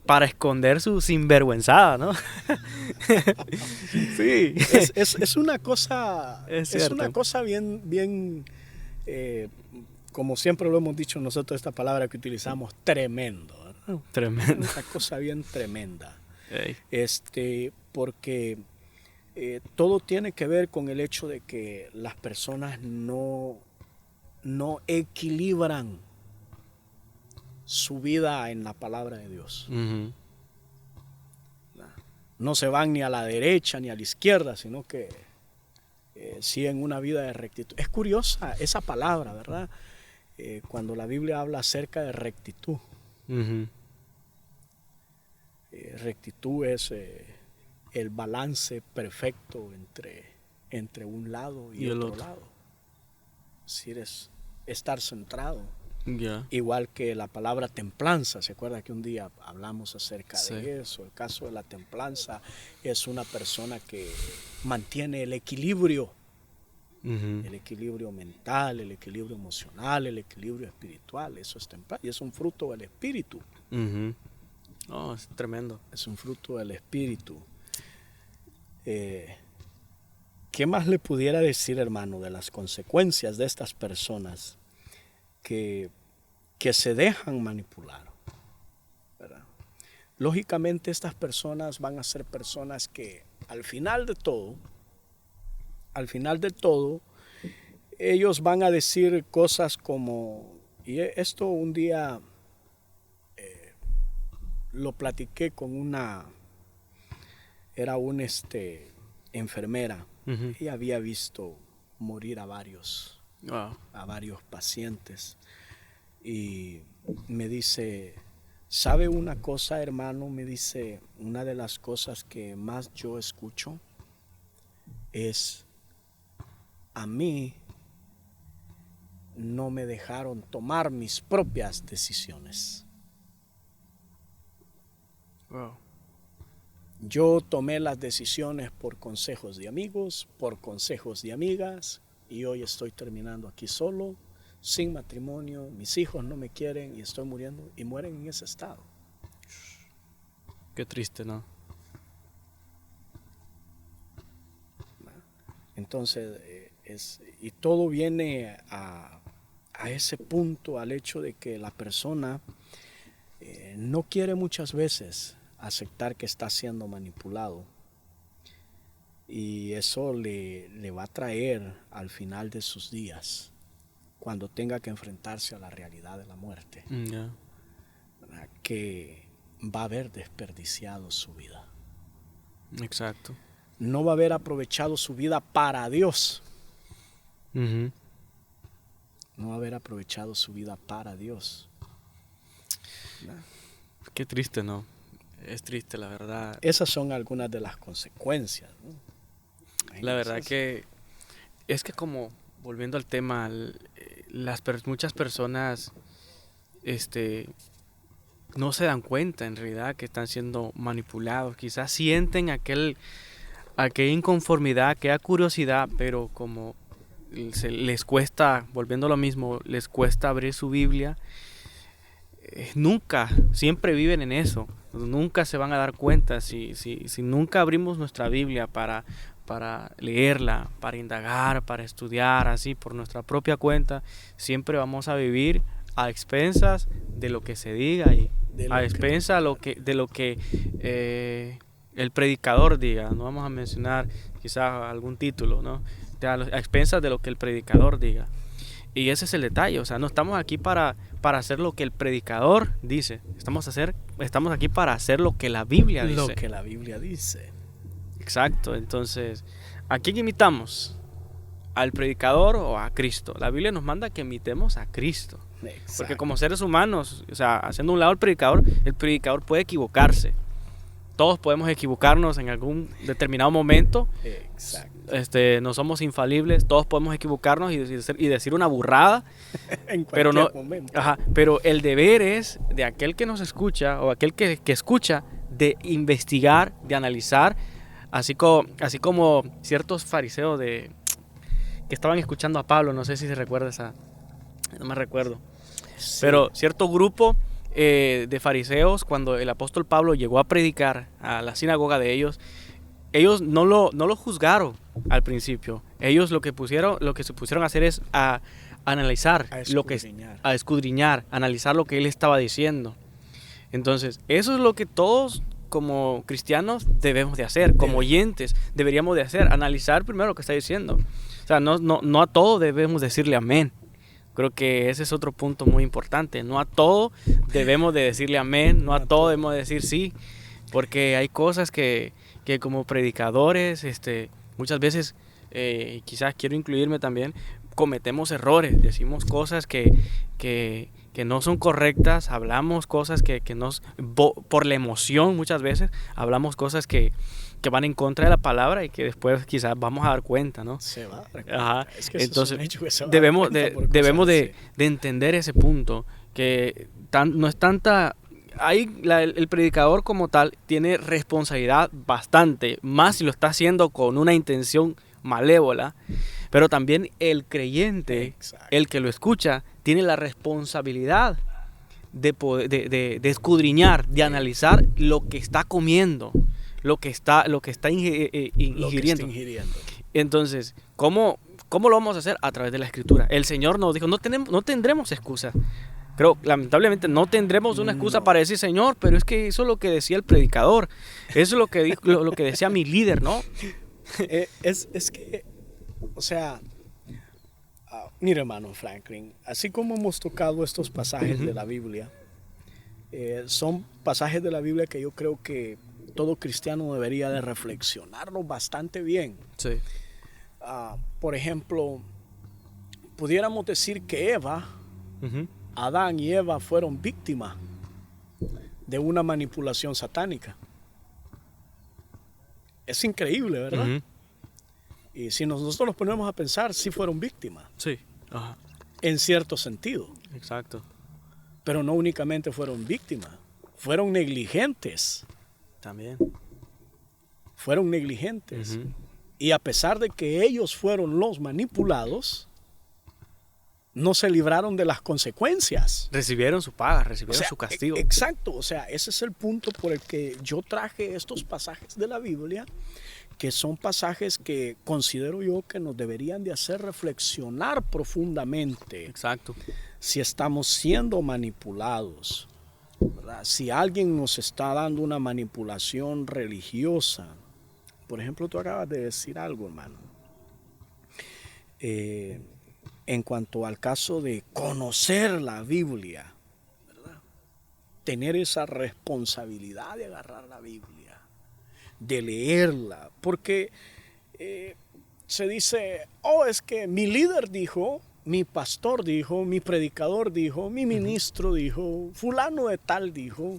Speaker 2: para esconder su sinvergüenzada, ¿no? Sí.
Speaker 1: Es una cosa,
Speaker 2: Es
Speaker 1: es
Speaker 2: cierto.
Speaker 1: una cosa bien, como siempre lo hemos dicho nosotros, esta palabra que utilizamos, tremendo, ¿verdad?
Speaker 2: Tremendo.
Speaker 1: Una cosa bien tremenda.
Speaker 2: Ey.
Speaker 1: Porque todo tiene que ver con el hecho de que las personas no equilibran su vida en la palabra de Dios.
Speaker 2: Ujú.
Speaker 1: No se van ni a la derecha ni a la izquierda, sino que siguen una vida de rectitud. Es curiosa esa palabra, ¿verdad? Cuando la Biblia habla acerca de rectitud.
Speaker 2: Ujú.
Speaker 1: Rectitud es el balance perfecto entre un lado y
Speaker 2: el
Speaker 1: otro
Speaker 2: otro.
Speaker 1: lado. Es decir, es estar centrado.
Speaker 2: Ya.
Speaker 1: Igual que la palabra templanza, ¿se acuerda que un día hablamos acerca
Speaker 2: Sí.
Speaker 1: de eso? El caso de la templanza es una persona que mantiene el equilibrio mental, el equilibrio emocional, el equilibrio espiritual. Eso es templanza y es un fruto del espíritu.
Speaker 2: Ujú. Oh, es tremendo.
Speaker 1: Es un fruto del espíritu. ¿Qué más le pudiera decir, hermano, de las consecuencias de estas personas que se dejan manipular, ¿verdad? Lógicamente estas personas van a ser personas que al final de todo, ellos van a decir cosas como, y esto un día lo platiqué con una enfermera.
Speaker 2: Ujú.
Speaker 1: Ella había visto morir a varios
Speaker 2: Wow.
Speaker 1: pacientes. Y me dice, ¿sabe una cosa, hermano? Me dice, una de las cosas que más yo escucho es, a mí no me dejaron tomar mis propias decisiones.
Speaker 2: Wow.
Speaker 1: Yo tomé las decisiones por consejos de amigos, por consejos de amigas, y hoy estoy terminando aquí solo, sin matrimonio, mis hijos no me quieren y estoy muriendo, y mueren en ese estado.
Speaker 2: Qué triste, ¿no?
Speaker 1: Entonces, y todo viene a ese punto, al hecho de que la persona no quiere muchas veces aceptar que está siendo manipulado. Y eso le va a traer al final de sus días, cuando tenga que enfrentarse a la realidad de la muerte,
Speaker 2: Ya.
Speaker 1: ¿verdad? Que va a haber desperdiciado su vida.
Speaker 2: Exacto.
Speaker 1: No va a haber aprovechado su vida para Dios.
Speaker 2: Ujú.
Speaker 1: No va a haber aprovechado su vida para Dios. ¿Verdad?
Speaker 2: Qué triste, ¿no? Es triste, la verdad.
Speaker 1: Esas son algunas de las consecuencias, ¿no?
Speaker 2: La verdad que es que como, volviendo al tema, muchas personas no se dan cuenta en realidad que están siendo manipulados. Quizás sienten aquella inconformidad, aquella curiosidad, pero como les cuesta, volviendo a lo mismo, les cuesta abrir su Biblia, siempre viven en eso. Nunca se van a dar cuenta si nunca abrimos nuestra Biblia para leerla, para indagar, para estudiar así por nuestra propia cuenta, siempre vamos a vivir a expensas de lo que se diga y a expensas de lo que el predicador diga. No vamos a mencionar quizás algún título, ¿no? A expensas de lo que el predicador diga. Y ese es el detalle, o sea, no estamos aquí para hacer lo que el predicador dice, estamos aquí para hacer lo que la Biblia dice.
Speaker 1: Lo que la Biblia dice.
Speaker 2: Exacto, entonces, ¿a quién imitamos? ¿Al predicador o a Cristo? La Biblia nos manda que imitemos a Cristo.
Speaker 1: Exacto.
Speaker 2: Porque como seres humanos, o sea, haciendo un lado el predicador puede equivocarse. Todos podemos equivocarnos en algún determinado momento.
Speaker 1: Exacto.
Speaker 2: No somos infalibles, todos podemos equivocarnos y decir una burrada.
Speaker 1: En
Speaker 2: pero
Speaker 1: cualquier momento.
Speaker 2: Pero el deber es de aquel que nos escucha o aquel que escucha de investigar, de analizar, así como ciertos fariseos que estaban escuchando a Pablo, no sé si se recuerda no me recuerdo,
Speaker 1: Sí.
Speaker 2: pero cierto grupo de fariseos, cuando el apóstol Pablo llegó a predicar a la sinagoga de ellos no lo juzgaron al principio. Ellos lo que se pusieron a hacer es a analizar, a escudriñar, analizar lo que él estaba diciendo. Entonces, eso es lo que todos como cristianos debemos de hacer, como oyentes deberíamos de hacer, analizar primero lo que está diciendo. O sea, no a todo debemos decirle amén. Creo que ese es otro punto muy importante. No a todo debemos de decirle amén, no a todo debemos de decir sí, porque hay cosas que como predicadores, muchas veces, quizás quiero incluirme también, cometemos errores, decimos cosas que no son correctas, hablamos cosas que por la emoción muchas veces, hablamos cosas que van en contra de la palabra y que después quizás vamos a dar cuenta, ¿no?
Speaker 1: Se va a dar cuenta.
Speaker 2: Ajá.
Speaker 1: Es que
Speaker 2: Entonces,
Speaker 1: debemos
Speaker 2: debemos de entender ese punto, que no es tanta... Ahí el predicador como tal tiene responsabilidad bastante, más si lo está haciendo con una intención malévola, pero también el creyente,
Speaker 1: Exacto.
Speaker 2: el que lo escucha, tiene la responsabilidad de, de escudriñar, de analizar lo que está comiendo, lo que está ingiriendo. Entonces, ¿cómo lo vamos a hacer? A través de la Escritura. El Señor nos dijo, no tendremos excusa. Pero lamentablemente no tendremos una excusa para decir, Señor, pero es que eso es lo que decía el predicador, eso es lo que dijo, lo que decía mi líder, ¿no?
Speaker 1: Es que, o sea, mire, hermano Franklin, así como hemos tocado estos pasajes de la Biblia, son pasajes de la Biblia que yo creo que todo cristiano debería de reflexionarlo bastante bien.
Speaker 2: Sí.
Speaker 1: Por ejemplo, pudiéramos decir que Adán y Eva fueron víctimas de una manipulación satánica. Es increíble, ¿verdad? Y si nosotros nos ponemos a pensar, sí fueron víctimas.
Speaker 2: Sí. Ajá.
Speaker 1: En cierto sentido.
Speaker 2: Exacto.
Speaker 1: Pero no únicamente fueron víctimas, fueron negligentes.
Speaker 2: También.
Speaker 1: Fueron negligentes. Y a pesar de que ellos fueron los manipulados, no se libraron de las consecuencias.
Speaker 2: Recibieron su paga, recibieron su castigo.
Speaker 1: Exacto, o sea, ese es el punto por el que yo traje estos pasajes de la Biblia, que son pasajes que considero yo que nos deberían de hacer reflexionar profundamente.
Speaker 2: Exacto.
Speaker 1: Si estamos siendo manipulados, ¿verdad? Si alguien nos está dando una manipulación religiosa. Por ejemplo, tú acabas de decir algo, hermano. En cuanto al caso de conocer la Biblia, ¿verdad? Tener esa responsabilidad de agarrar la Biblia, de leerla, porque se dice, es que mi líder dijo, mi pastor dijo, mi predicador dijo, mi ministro dijo, fulano de tal dijo,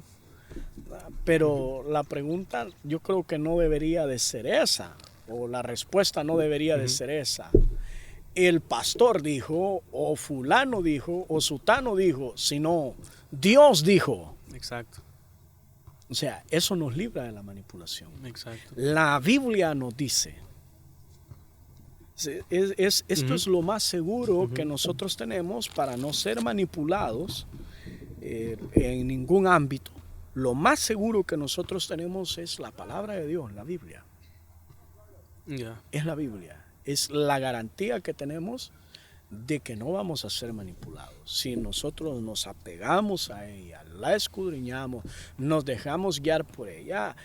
Speaker 1: ¿verdad? Pero la pregunta yo creo que no debería de ser esa, o la respuesta no debería de ser esa. El pastor dijo, o fulano dijo, o sutano dijo, sino Dios dijo.
Speaker 2: Exacto.
Speaker 1: O sea, eso nos libra de la manipulación.
Speaker 2: Exacto.
Speaker 1: La Biblia nos dice. Esto es lo más seguro que nosotros tenemos para no ser manipulados en ningún ámbito. Lo más seguro que nosotros tenemos es la palabra de Dios, la Biblia. Es la Biblia. Es la garantía que tenemos de que no vamos a ser manipulados. Si nosotros nos apegamos a ella, la escudriñamos, nos dejamos guiar por ella,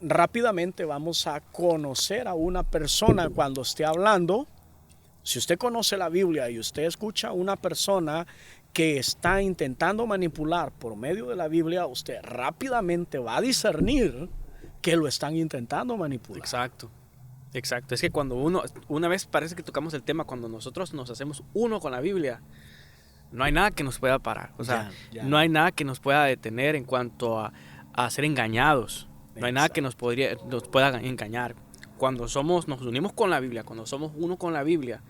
Speaker 1: rápidamente vamos a conocer a una persona cuando esté hablando. Si usted conoce la Biblia y usted escucha a una persona que está intentando manipular por medio de la Biblia, usted rápidamente va a discernir que lo están intentando manipular.
Speaker 2: Exacto. Exacto, es que cuando una vez parece que tocamos el tema, cuando nosotros nos hacemos uno con la Biblia, no hay nada que nos pueda parar, o sea, no hay nada que nos pueda detener en cuanto a ser engañados, no hay nada que nos pueda engañar. Cuando nos unimos con la Biblia, cuando somos uno con la Biblia,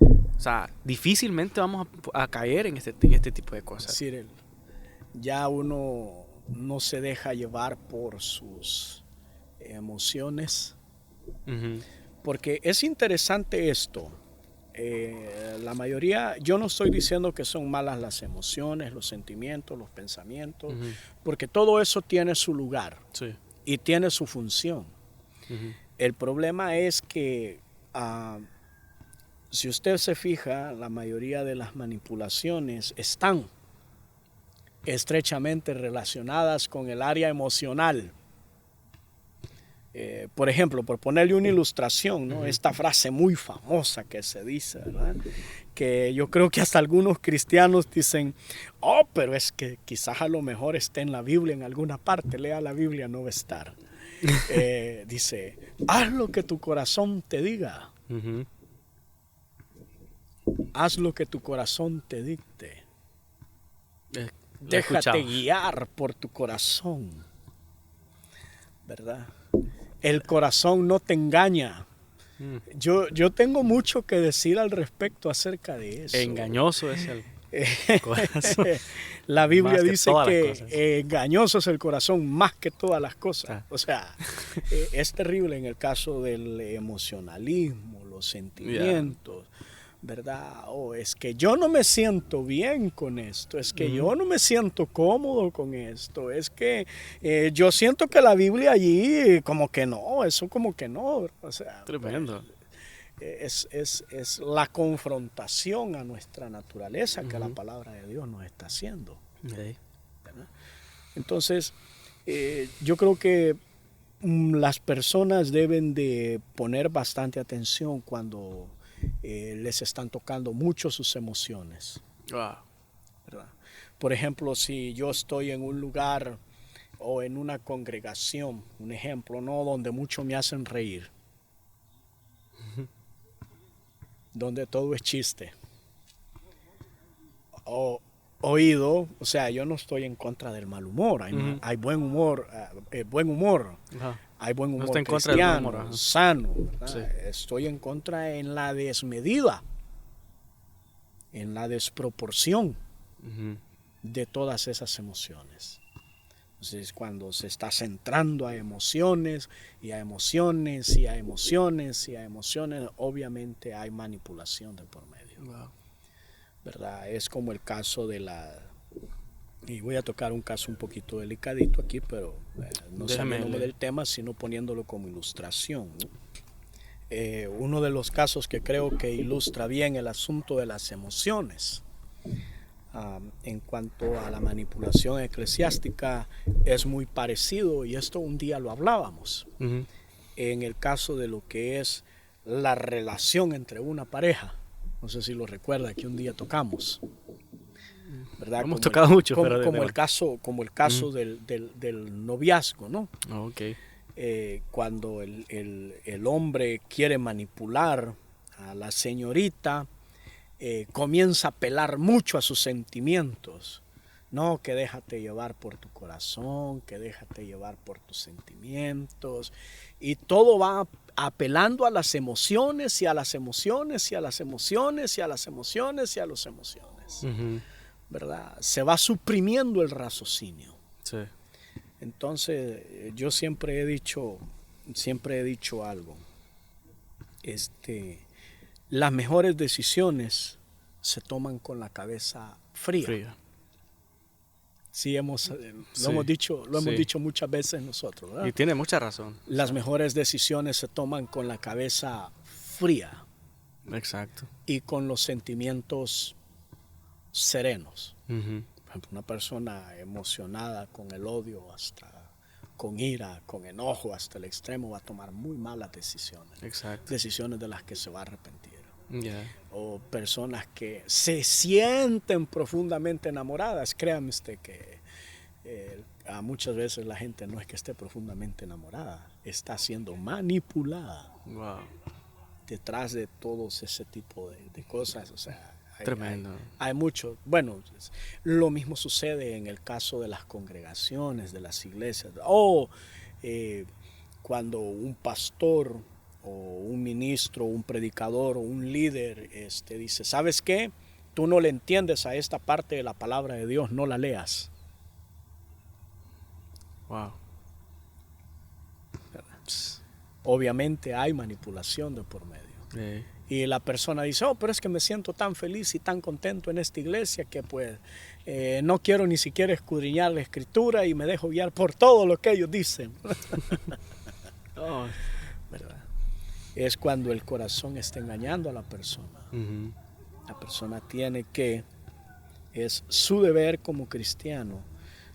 Speaker 2: o sea, difícilmente vamos a caer en este tipo de cosas.
Speaker 1: Sí, ya uno no se deja llevar por sus emociones. Porque es interesante esto. La mayoría, yo no estoy diciendo que son malas las emociones, los sentimientos, los pensamientos, porque todo eso tiene su lugar y tiene su función. El problema es que si usted se fija, la mayoría de las manipulaciones están estrechamente relacionadas con el área emocional. Por ejemplo, por ponerle una ilustración, ¿no? Esta frase muy famosa que se dice, ¿verdad? Que yo creo que hasta algunos cristianos dicen, oh, pero es que quizás a lo mejor esté en la Biblia en alguna parte, lea la Biblia, no va a estar. Dice, haz lo que tu corazón te diga, haz lo que tu corazón te dicte, déjate guiar por tu corazón, ¿verdad? El corazón no te engaña. Yo tengo mucho que decir al respecto acerca de eso.
Speaker 2: Engañoso es el corazón.
Speaker 1: La Biblia dice que engañoso es el corazón más que todas las cosas. O sea, es terrible en el caso del emocionalismo, los sentimientos. ¿Verdad? Es que yo no me siento bien con esto, es que yo no me siento cómodo con esto, es que yo siento que la Biblia allí como que no, eso como que no, o sea,
Speaker 2: tremendo.
Speaker 1: Es la confrontación a nuestra naturaleza que la palabra de Dios nos está haciendo. ¿Verdad? Entonces, yo creo que las personas deben de poner bastante atención cuando les están tocando mucho sus emociones.
Speaker 2: Wow.
Speaker 1: ¿Verdad? Por ejemplo, si yo estoy en un lugar o en una congregación, un ejemplo, ¿no? Donde mucho me hacen reír, donde todo es chiste, o oído, o sea, yo no estoy en contra del mal humor, hay buen humor, buen humor. Hay buen humor, no en cristiano, contra humor, sano. Sí. Estoy en contra en la desmedida, en la desproporción de todas esas emociones. Entonces, cuando se está centrando a emociones y a emociones y a emociones y a emociones, obviamente hay manipulación de por medio. Wow. ¿Verdad? Es como el caso de la... Y voy a tocar un caso un poquito delicadito aquí, pero no saliéndome del tema, sino poniéndolo como ilustración, ¿no? Uno de los casos que creo que ilustra bien el asunto de las emociones en cuanto a la manipulación eclesiástica es muy parecido, y esto un día lo hablábamos, en el caso de lo que es la relación entre una pareja. No sé si lo recuerda, que un día tocamos. ¿Verdad?
Speaker 2: Hemos tocado mucho,
Speaker 1: pero como el caso del noviazgo, ¿no?
Speaker 2: Okay.
Speaker 1: Cuando el hombre quiere manipular a la señorita, comienza a apelar mucho a sus sentimientos. No, que déjate llevar por tu corazón, que déjate llevar por tus sentimientos, y todo va apelando a las emociones y a las emociones y a las emociones y a las emociones y a las emociones. ¿Verdad? Se va suprimiendo el raciocinio. Sí. Entonces, yo siempre he dicho algo. Las mejores decisiones se toman con la cabeza fría. Sí, lo hemos dicho muchas veces nosotros, ¿verdad?
Speaker 2: Y tiene mucha razón.
Speaker 1: Las mejores decisiones se toman con la cabeza fría.
Speaker 2: Exacto.
Speaker 1: Y con los sentimientos serenos. Por ejemplo, una persona emocionada con el odio, hasta con ira, con enojo hasta el extremo, va a tomar muy malas decisiones. Exacto. Decisiones de las que se va a arrepentir. O personas que se sienten profundamente enamoradas. Créame usted que muchas veces la gente no es que esté profundamente enamorada, está siendo manipulada. Wow. Detrás de todos ese tipo de cosas, o sea,
Speaker 2: tremendo.
Speaker 1: Hay mucho. Bueno, lo mismo sucede en el caso de las congregaciones, de las iglesias. Cuando un pastor o un ministro, un predicador o un líder dice, ¿sabes qué? Tú no le entiendes a esta parte de la palabra de Dios, no la leas.
Speaker 2: Wow.
Speaker 1: Obviamente hay manipulación de por medio. Y la persona dice, pero es que me siento tan feliz y tan contento en esta iglesia que pues no quiero ni siquiera escudriñar la escritura y me dejo guiar por todo lo que ellos dicen. ¿Verdad? Es cuando el corazón está engañando a la persona. La persona tiene que, es su deber como cristiano,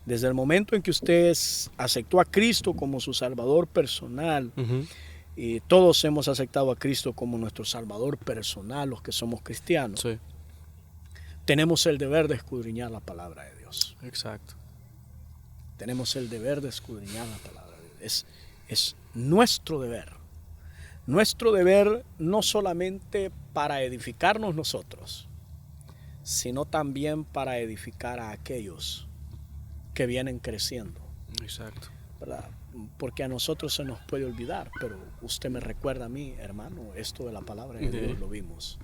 Speaker 1: Desde el momento en que usted aceptó a Cristo como su Salvador personal, y todos hemos aceptado a Cristo como nuestro Salvador personal, los que somos cristianos,
Speaker 2: Sí,
Speaker 1: tenemos el deber de escudriñar la palabra de Dios.
Speaker 2: exacto.
Speaker 1: Tenemos el deber de escudriñar la palabra de Dios. Es nuestro deber. Nuestro deber no solamente para edificarnos nosotros, sino también para edificar a aquellos que vienen creciendo,
Speaker 2: Exacto.
Speaker 1: ¿verdad? Porque a nosotros se nos puede olvidar, pero usted me recuerda a mí, hermano, esto de la palabra de Dios lo vimos.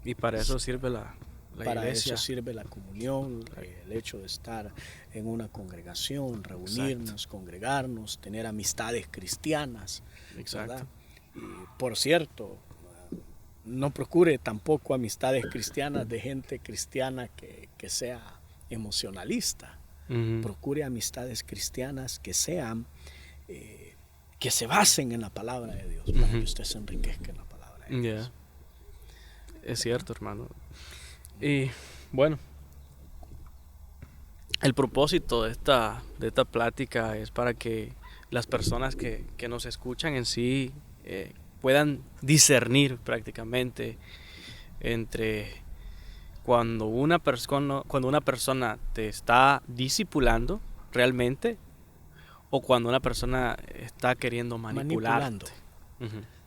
Speaker 2: Y para eso sirve la
Speaker 1: Para
Speaker 2: iglesia.
Speaker 1: eso sirve la comunión, el hecho de estar en una congregación, reunirnos, congregarnos, tener amistades cristianas,
Speaker 2: Exacto.
Speaker 1: ¿verdad? Y por cierto, no procure tampoco amistades cristianas de gente cristiana que sea emocionalista. Procure amistades cristianas que sean, que se basen en la palabra de Dios, para que usted se enriquezca en la palabra de Dios.
Speaker 2: Es cierto, hermano. Y bueno, el propósito de esta plática es para que las personas que nos escuchan en sí puedan discernir prácticamente entre cuando una persona te está discipulando realmente o cuando una persona está queriendo manipularte.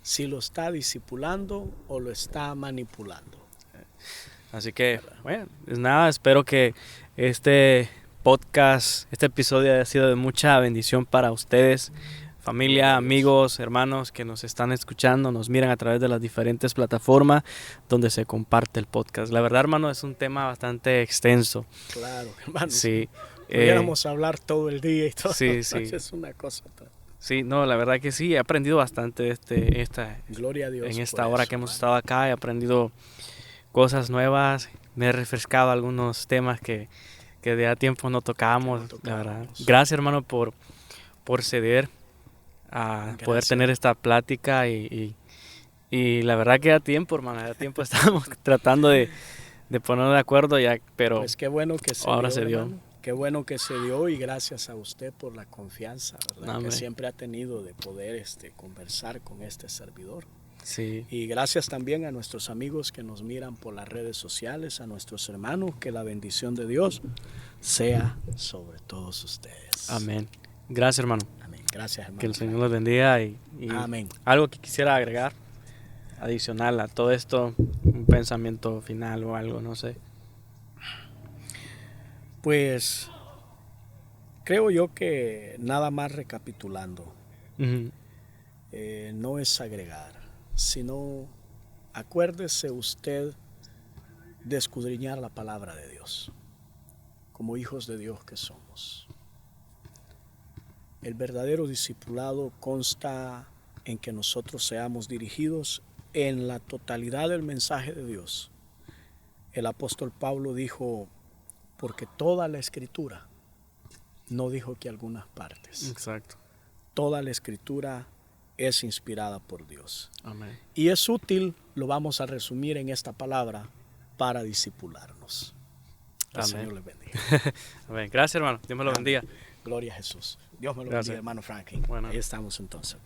Speaker 1: Si lo está discipulando o lo está manipulando.
Speaker 2: Así que, bueno, pues nada, espero que este podcast, este episodio haya sido de mucha bendición para ustedes, familia, amigos, hermanos que nos están escuchando, nos miran a través de las diferentes plataformas donde se comparte el podcast. La verdad, hermano, es un tema bastante extenso.
Speaker 1: Claro, hermano.
Speaker 2: Sí.
Speaker 1: Pudiéramos hablar todo el día y todo.
Speaker 2: Sí, sí.
Speaker 1: Es una cosa.
Speaker 2: Sí, no, la verdad que sí, he aprendido bastante
Speaker 1: Gloria a Dios
Speaker 2: en esta
Speaker 1: por
Speaker 2: hora
Speaker 1: eso,
Speaker 2: que hemos
Speaker 1: hermano.
Speaker 2: estado acá. He aprendido cosas nuevas, me he refrescado algunos temas que de a tiempo no tocábamos, la verdad. Gracias, hermano, por ceder a poder tener esta plática y la verdad que da tiempo, hermano, da tiempo. Estamos tratando de ponernos de acuerdo ya, pero
Speaker 1: Pues qué bueno que se
Speaker 2: ahora
Speaker 1: dio,
Speaker 2: se dio.
Speaker 1: hermano. Qué bueno que se dio y gracias a usted por la confianza, ¿verdad?
Speaker 2: Amén.
Speaker 1: Que siempre ha tenido de poder conversar con este servidor.
Speaker 2: Sí,
Speaker 1: Y gracias también a nuestros amigos que nos miran por las redes sociales, a nuestros hermanos, que la bendición de Dios sea sobre todos ustedes.
Speaker 2: amén. Gracias, hermano.
Speaker 1: Amén. Gracias, hermano.
Speaker 2: Que el Señor los bendiga y
Speaker 1: Amén.
Speaker 2: algo que quisiera agregar adicional a todo esto, un pensamiento final o algo, no sé.
Speaker 1: Pues creo yo que nada más recapitulando, no es agregar, sino acuérdese usted de escudriñar la palabra de Dios, como hijos de Dios que somos. El verdadero discipulado consta en que nosotros seamos dirigidos en la totalidad del mensaje de Dios. El apóstol Pablo dijo, porque toda la escritura, no dijo que algunas partes,
Speaker 2: Exacto.
Speaker 1: toda la escritura es inspirada por Dios.
Speaker 2: Amén.
Speaker 1: Y es útil, lo vamos a resumir en esta palabra, para discipularnos. El
Speaker 2: Amén.
Speaker 1: Señor les bendiga.
Speaker 2: Amén. Gracias, hermano. Dios me lo bendiga.
Speaker 1: Gloria a Jesús. Dios me lo
Speaker 2: Gracias.
Speaker 1: bendiga, hermano Franklin.
Speaker 2: Bueno.
Speaker 1: Ahí estamos entonces.